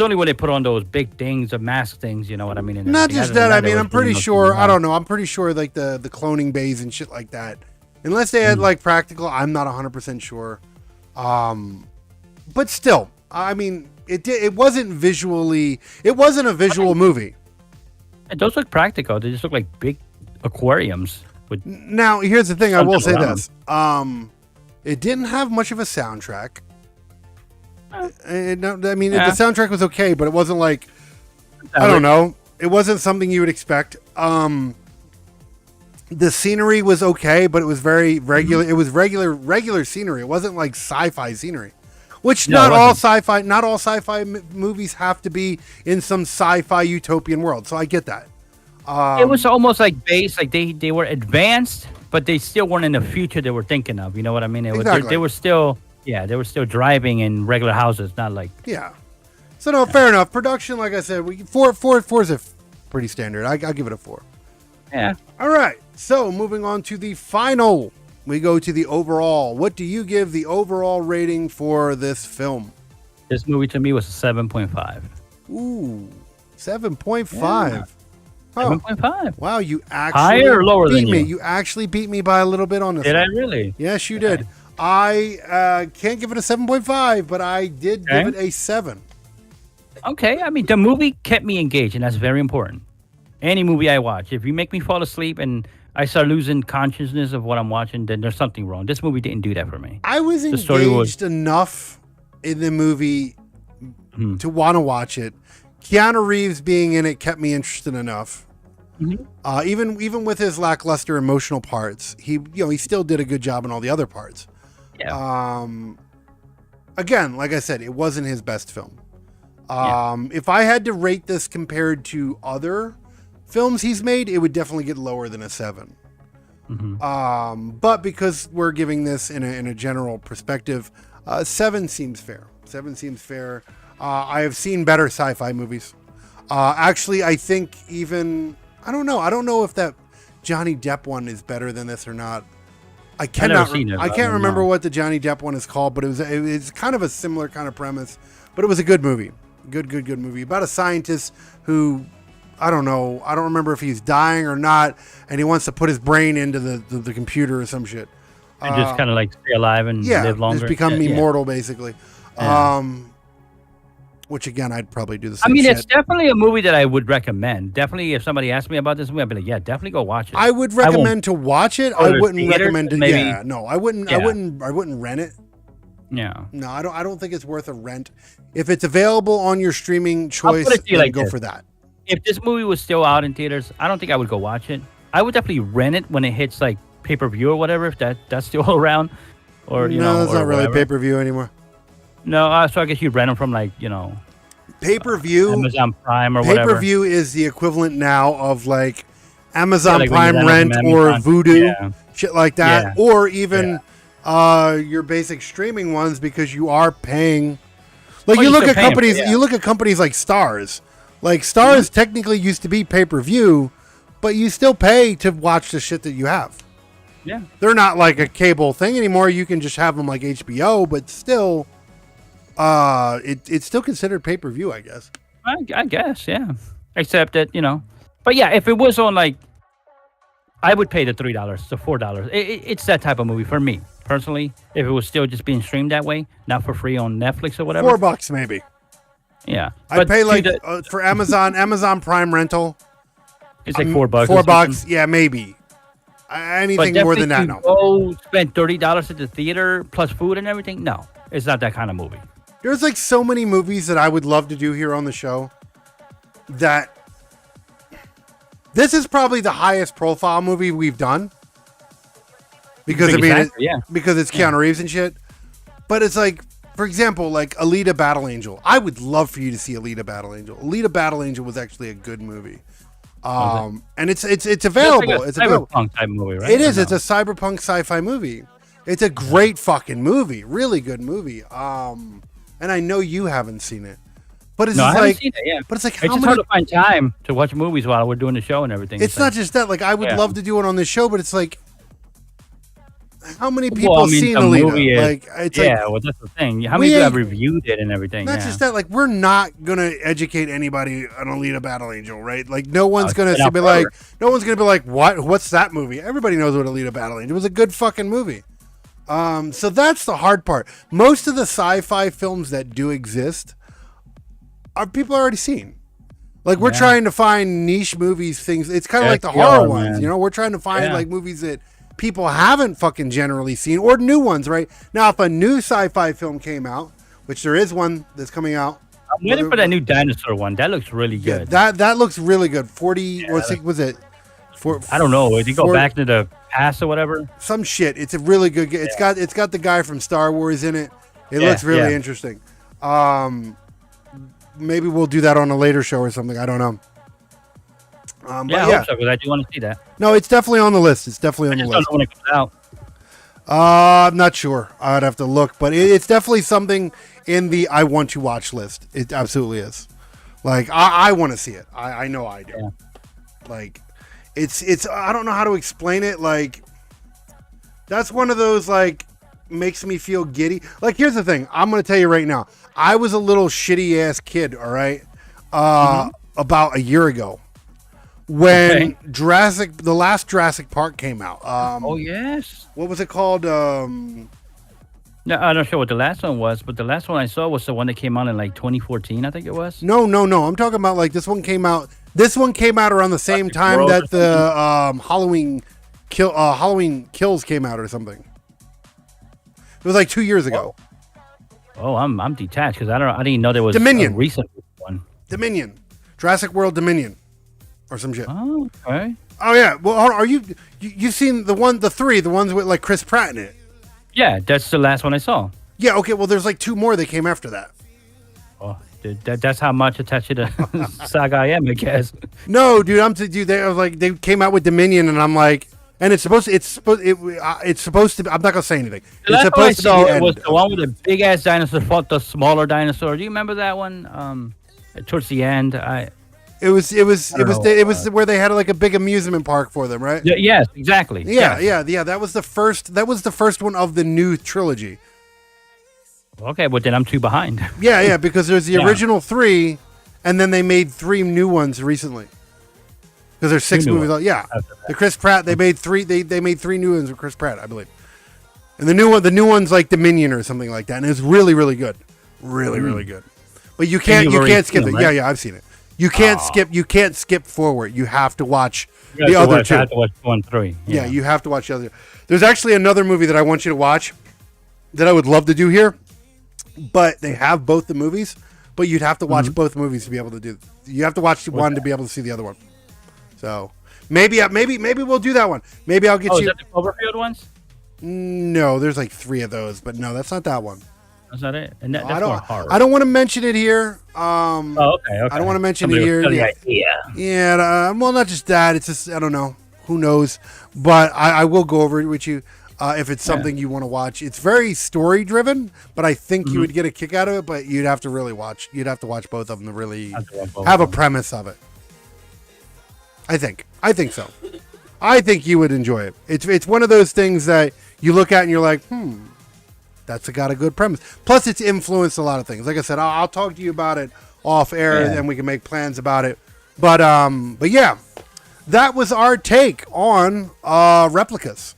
[SPEAKER 2] only when they put on those big things, the mask things, you know what I mean?
[SPEAKER 1] Not just that. I mean, I'm pretty sure. I don't know. I'm pretty sure like the cloning bays and shit like that. Unless they had like practical, I'm not 100% sure. But still, I mean, it wasn't visually. It wasn't a visual movie.
[SPEAKER 2] Those look practical. They just look like big aquariums.
[SPEAKER 1] Now, here's the thing. I will say this. It didn't have much of a soundtrack. The soundtrack was okay, but it wasn't like, I don't know. It wasn't something you would expect. The scenery was okay, but it was very regular. It was regular scenery. It wasn't like sci-fi scenery, which not all sci-fi movies have to be in some sci-fi utopian world. So I get that.
[SPEAKER 2] It was almost like base, like they were advanced, but they still weren't in the future they were thinking of. You know what I mean?
[SPEAKER 1] Exactly.
[SPEAKER 2] They were still driving in regular houses, not like.
[SPEAKER 1] Yeah. So no, fair enough. Production, like I said, four is a pretty standard. I'll give it a 4.
[SPEAKER 2] Yeah.
[SPEAKER 1] All right. So moving on to the final, we go to the overall. What do you give the overall rating for this film?
[SPEAKER 2] This movie to me was a 7.5.
[SPEAKER 1] Ooh, 7.5.
[SPEAKER 2] Yeah. 7.5.
[SPEAKER 1] Wow, you actually
[SPEAKER 2] higher or lower
[SPEAKER 1] beat
[SPEAKER 2] than
[SPEAKER 1] me.
[SPEAKER 2] you?
[SPEAKER 1] You actually beat me by a little bit on this.
[SPEAKER 2] Did
[SPEAKER 1] one.
[SPEAKER 2] I really?
[SPEAKER 1] Yes, you did. I can't give it a 7.5, but I did give it a 7.
[SPEAKER 2] Okay, I mean, the movie kept me engaged, and that's very important. Any movie I watch, if you make me fall asleep and I start losing consciousness of what I'm watching, then there's something wrong. This movie didn't do that for me.
[SPEAKER 1] I was engaged enough in the movie to want to watch it. Keanu Reeves being in it kept me interested enough. Even with his lackluster emotional parts, he still did a good job in all the other parts.
[SPEAKER 2] Yeah.
[SPEAKER 1] Again, like I said, it wasn't his best film. If I had to rate this compared to other films he's made, it would definitely get lower than a 7. But because we're giving this in a general perspective, 7 seems fair. 7 seems fair. I have seen better sci-fi movies. Actually, I think even, I don't know. I don't know if that Johnny Depp one is better than this or not. I can't remember what the Johnny Depp one is called, but it was kind of a similar kind of premise. But it was a good movie. Good movie about a scientist who, I don't know. I don't remember if he's dying or not, and he wants to put his brain into the computer or some shit.
[SPEAKER 2] And just kind of like stay alive and live longer.
[SPEAKER 1] Just become immortal, basically.
[SPEAKER 2] Yeah.
[SPEAKER 1] Which again, I'd probably do the same.
[SPEAKER 2] I mean,
[SPEAKER 1] shit.
[SPEAKER 2] it's definitely a movie that I would recommend. Definitely, if somebody asked me about this movie, I'd be like, yeah, definitely go watch it.
[SPEAKER 1] I would recommend to watch it. I wouldn't recommend it.
[SPEAKER 2] Maybe.
[SPEAKER 1] Yeah, no, I wouldn't. Yeah. I wouldn't rent it.
[SPEAKER 2] Yeah.
[SPEAKER 1] No, I don't think it's worth a rent. If it's available on your streaming choice, then go for that.
[SPEAKER 2] If this movie was still out in theaters, I don't think I would go watch it. I would definitely rent it when it hits like pay-per-view or whatever, if that's still around. Or
[SPEAKER 1] no, that's not really pay-per-view anymore.
[SPEAKER 2] No, so I guess you rent them from like
[SPEAKER 1] Pay-per-view.
[SPEAKER 2] Amazon Prime or whatever.
[SPEAKER 1] Pay-per-view is the equivalent now of like Amazon
[SPEAKER 2] Like when you
[SPEAKER 1] Prime
[SPEAKER 2] rent
[SPEAKER 1] Rent
[SPEAKER 2] it from
[SPEAKER 1] or
[SPEAKER 2] Amazon.
[SPEAKER 1] Vudu,
[SPEAKER 2] Yeah.
[SPEAKER 1] shit like that,
[SPEAKER 2] Yeah.
[SPEAKER 1] or even your basic streaming ones because you are paying. Like you
[SPEAKER 2] you're
[SPEAKER 1] look
[SPEAKER 2] still
[SPEAKER 1] at
[SPEAKER 2] paying for it,
[SPEAKER 1] companies,
[SPEAKER 2] yeah.
[SPEAKER 1] you look at companies like Stars. Like Stars technically used to be pay-per-view, but you still pay to watch the shit that you have.
[SPEAKER 2] Yeah.
[SPEAKER 1] They're not like a cable thing anymore. You can just have them like HBO, but still, it's still considered pay-per-view, I guess.
[SPEAKER 2] I guess, yeah. Except that, but yeah, if it was on like, I would pay the $3 to $4. It's that type of movie for me personally. If it was still just being streamed that way, not for free on Netflix or whatever.
[SPEAKER 1] $4 maybe.
[SPEAKER 2] Yeah,
[SPEAKER 1] I'd pay
[SPEAKER 2] to
[SPEAKER 1] like
[SPEAKER 2] the-
[SPEAKER 1] for Amazon Prime rental.
[SPEAKER 2] it's like $4. or
[SPEAKER 1] $4, yeah, maybe. Anything
[SPEAKER 2] But
[SPEAKER 1] more than that,
[SPEAKER 2] definitely
[SPEAKER 1] no.
[SPEAKER 2] to go spend $30 at the theater plus food and everything. No, it's not that kind of movie.
[SPEAKER 1] There's like so many movies that I would love to do here on the show. That this is probably the highest profile movie we've done because because it's Keanu Reeves and shit. But it's like, for example, like Alita Battle Angel. I would love for you to see Alita Battle Angel. Alita Battle Angel was actually a good movie. And it's available.
[SPEAKER 2] It's
[SPEAKER 1] It's
[SPEAKER 2] like a
[SPEAKER 1] available.
[SPEAKER 2] cyberpunk type movie, right?
[SPEAKER 1] It is.
[SPEAKER 2] Or
[SPEAKER 1] It's a cyberpunk sci-fi movie. It's a great fucking movie. Really good movie. And I know you haven't seen it, but it's
[SPEAKER 2] No, I
[SPEAKER 1] just
[SPEAKER 2] haven't
[SPEAKER 1] like,
[SPEAKER 2] seen it, yeah.
[SPEAKER 1] but it's like
[SPEAKER 2] It's
[SPEAKER 1] how
[SPEAKER 2] just
[SPEAKER 1] many?
[SPEAKER 2] hard to find time to watch movies while we're doing the show and everything.
[SPEAKER 1] It's not just that. Like I would
[SPEAKER 2] Yeah.
[SPEAKER 1] love to do it on this show, but it's like, how many people
[SPEAKER 2] Well, I mean,
[SPEAKER 1] seen
[SPEAKER 2] the
[SPEAKER 1] Alita?
[SPEAKER 2] movie is-
[SPEAKER 1] Like it's
[SPEAKER 2] yeah,
[SPEAKER 1] like
[SPEAKER 2] well, that's the thing. How
[SPEAKER 1] we
[SPEAKER 2] many people have
[SPEAKER 1] ain't-
[SPEAKER 2] reviewed it and everything?
[SPEAKER 1] not
[SPEAKER 2] yeah.
[SPEAKER 1] just that. Like we're not gonna educate anybody on Alita Battle Angel, right? Like no one's
[SPEAKER 2] it's
[SPEAKER 1] gonna
[SPEAKER 2] been out
[SPEAKER 1] be like,
[SPEAKER 2] forever.
[SPEAKER 1] no one's gonna be like, what's that movie? Everybody knows what Alita Battle Angel. It was a good fucking movie. So that's the hard part. Most of the sci-fi films that do exist are people already seen. Like we're trying to find niche movies, things. It's kind of like the
[SPEAKER 2] we
[SPEAKER 1] horror
[SPEAKER 2] are,
[SPEAKER 1] ones,
[SPEAKER 2] man.
[SPEAKER 1] you know. We're trying to find
[SPEAKER 2] Yeah.
[SPEAKER 1] like movies that people haven't fucking generally seen or new ones, right? Now, if a new sci-fi film came out, which there is one that's coming out,
[SPEAKER 2] I'm waiting for that new dinosaur one. That looks really
[SPEAKER 1] yeah,
[SPEAKER 2] good.
[SPEAKER 1] that looks really good. 40, was it?
[SPEAKER 2] I don't know. Did you go
[SPEAKER 1] for-
[SPEAKER 2] back to the past or whatever?
[SPEAKER 1] Some shit. It's a really good. It's got the guy from Star Wars in it. It
[SPEAKER 2] Yeah,
[SPEAKER 1] looks really
[SPEAKER 2] yeah.
[SPEAKER 1] interesting. Maybe we'll do that on a later show or something. I don't know. But
[SPEAKER 2] Yeah, I hope so, because I do want to see that.
[SPEAKER 1] No, it's definitely on the list. It's definitely on
[SPEAKER 2] I
[SPEAKER 1] the
[SPEAKER 2] just don't
[SPEAKER 1] list.
[SPEAKER 2] know when it comes out.
[SPEAKER 1] I'm not sure. I'd have to look, but it's definitely something in the I want to watch list. It absolutely is. Like I want to see it. I know I do.
[SPEAKER 2] Yeah.
[SPEAKER 1] Like it's I don't know how to explain it. Like that's one of those like makes me feel giddy. Like here's the thing. I'm gonna tell you right now. I was a little shitty ass kid. All right, about a year ago when the last Jurassic Park came out.
[SPEAKER 2] Oh yes.
[SPEAKER 1] What was it called?
[SPEAKER 2] No, I'm not sure what the last one was, but the last one I saw was the one that came out in like 2014, I think it was.
[SPEAKER 1] No. I'm talking about like this one came out. This one came out around the same time
[SPEAKER 2] World
[SPEAKER 1] that
[SPEAKER 2] or
[SPEAKER 1] the Halloween Kills came out or something. It was like 2 years ago.
[SPEAKER 2] Oh, I'm detached because I didn't know there was
[SPEAKER 1] Dominion.
[SPEAKER 2] a recent one.
[SPEAKER 1] Dominion, Jurassic World Dominion, or some shit.
[SPEAKER 2] Oh, okay.
[SPEAKER 1] Oh yeah. Well, are you've seen the ones with like Chris Pratt in it?
[SPEAKER 2] Yeah, that's the last one I saw.
[SPEAKER 1] Yeah. Okay. Well, there's like two more that came after that.
[SPEAKER 2] Oh, dude, that's how much attached to the saga I am, I guess.
[SPEAKER 1] No, dude. They came out with Dominion, and I'm like, and it's supposed to be. I'm not gonna say anything.
[SPEAKER 2] The
[SPEAKER 1] It's
[SPEAKER 2] last one I
[SPEAKER 1] supposed to
[SPEAKER 2] saw
[SPEAKER 1] be the end.
[SPEAKER 2] was the one with the big ass dinosaur fought the smaller dinosaur. Do you remember that one? Towards the end,
[SPEAKER 1] It was
[SPEAKER 2] know,
[SPEAKER 1] where they had like a big amusement park for them, right?
[SPEAKER 2] yes, exactly.
[SPEAKER 1] Yeah,
[SPEAKER 2] Yes.
[SPEAKER 1] yeah. That was the first one of the new trilogy.
[SPEAKER 2] Okay, but then I'm two behind.
[SPEAKER 1] Yeah, because there's the
[SPEAKER 2] Yeah.
[SPEAKER 1] original 3, and then they made 3 new ones recently. Because there's 6
[SPEAKER 2] Two new
[SPEAKER 1] movies.
[SPEAKER 2] ones.
[SPEAKER 1] Yeah,
[SPEAKER 2] After that.
[SPEAKER 1] the Chris Pratt. They made 3. They made 3 new ones with Chris Pratt, I believe. And the new one's like Dominion or something like that, and it's really, really good, really good. But you can't
[SPEAKER 2] you've already
[SPEAKER 1] skip
[SPEAKER 2] seen
[SPEAKER 1] it.
[SPEAKER 2] them, right?
[SPEAKER 1] Yeah, I've seen it. You can't skip forward. You have to watch
[SPEAKER 2] You
[SPEAKER 1] the
[SPEAKER 2] have to
[SPEAKER 1] other
[SPEAKER 2] watch-
[SPEAKER 1] two.
[SPEAKER 2] I have to watch 2 and 3.
[SPEAKER 1] Yeah, you have to watch the other. There's actually another movie that I want you to watch that I would love to do here, but they have both the movies, but you'd have to watch both movies to be able to do. You have to watch one to be able to see the other one. So maybe we'll do that one. Maybe I'll get
[SPEAKER 2] Oh,
[SPEAKER 1] you.
[SPEAKER 2] is that the Cloverfield ones?
[SPEAKER 1] No, there's like 3 of those, but no, that's not that one.
[SPEAKER 2] Is that it? And
[SPEAKER 1] I
[SPEAKER 2] that's more
[SPEAKER 1] don't.
[SPEAKER 2] horror.
[SPEAKER 1] I don't want to mention it here.
[SPEAKER 2] Oh, okay.
[SPEAKER 1] I don't want to mention
[SPEAKER 2] Somebody
[SPEAKER 1] it
[SPEAKER 2] will
[SPEAKER 1] here.
[SPEAKER 2] steal the
[SPEAKER 1] Yeah,
[SPEAKER 2] idea.
[SPEAKER 1] yeah. Well, not just that. It's just I don't know. Who knows? But I will go over it with you if it's something you want to watch. It's very story driven, but I think you would get a kick out of it. But you'd have to really watch. You'd have to watch both of them to really have a premise of it. I think. I think so. I think you would enjoy it. It's one of those things that you look at and you're like, that's got a good premise. Plus, it's influenced a lot of things. Like I said, I'll talk to you about it off air, and we can make plans about it. But yeah, that was our take on Replicas.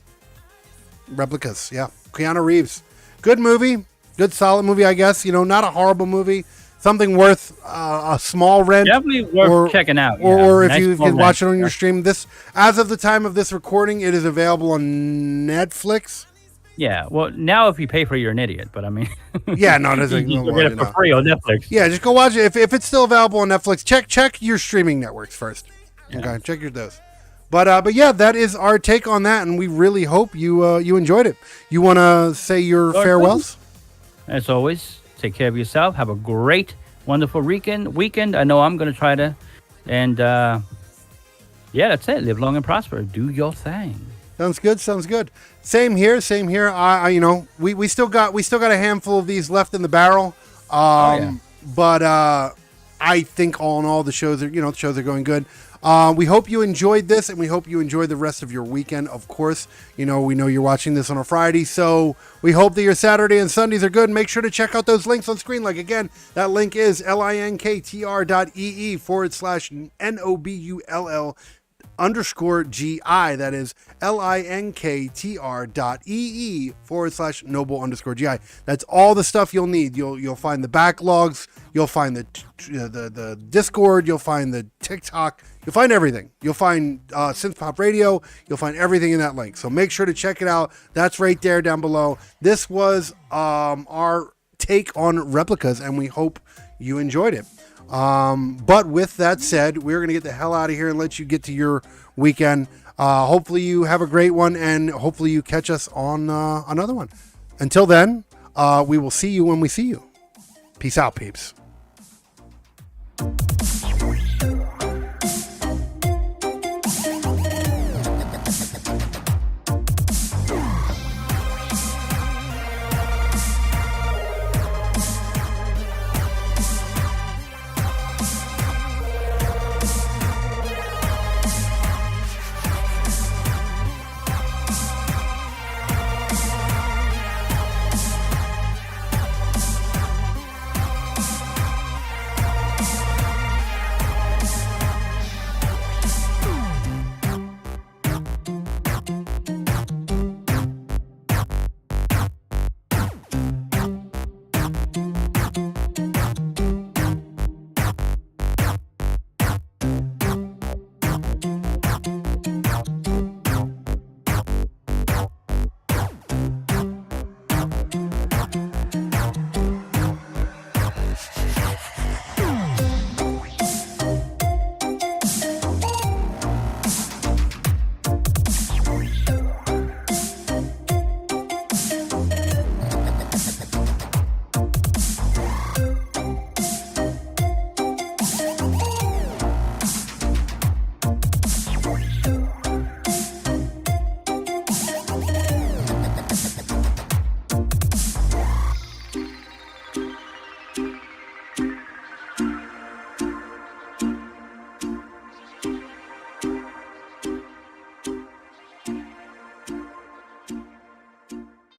[SPEAKER 1] Replicas, yeah. Keanu Reeves, good movie, good solid movie, I guess. Not a horrible movie. Something worth a small rent.
[SPEAKER 2] Definitely worth checking out.
[SPEAKER 1] Or if
[SPEAKER 2] nice
[SPEAKER 1] you can watch it on your
[SPEAKER 2] rent.
[SPEAKER 1] stream. As of the time of this recording, it is available on Netflix.
[SPEAKER 2] Yeah, well, now if you pay for it, you're an idiot. But I mean,
[SPEAKER 1] Yeah, no, it doesn't.
[SPEAKER 2] you can get it for free on Netflix.
[SPEAKER 1] Yeah, just go watch it. If it's still available on Netflix, check your streaming networks first. Okay, check your those. But yeah, that is our take on that, and we really hope you enjoyed it. You want to say your farewells?
[SPEAKER 2] As always, take care of yourself. Have a great, wonderful weekend. I know I'm going to try to. And yeah, that's it. Live long and prosper. Do your thing.
[SPEAKER 1] Sounds good. Same here. We still got a handful of these left in the barrel. But I think all in all, the shows are going good. We hope you enjoyed this, and we hope you enjoy the rest of your weekend. Of course, we know you're watching this on a Friday, so we hope that your Saturday and Sundays are good. Make sure to check out those links on screen. Like again, that link is linktr.ee/NOBULL_GI. That is linktr.ee/noble_GI. That's all the stuff you'll need. You'll find the backlogs. You'll find the Discord. You'll find the TikTok. You'll find everything. You'll find Synth Pop Radio. You'll find everything in that link. So make sure to check it out. That's right there down below. This was our take on Replicas, and we hope you enjoyed it. But with that said, we're going to get the hell out of here and let you get to your weekend. Hopefully you have a great one, and hopefully you catch us on another one. Until then, we will see you when we see you. Peace out, peeps.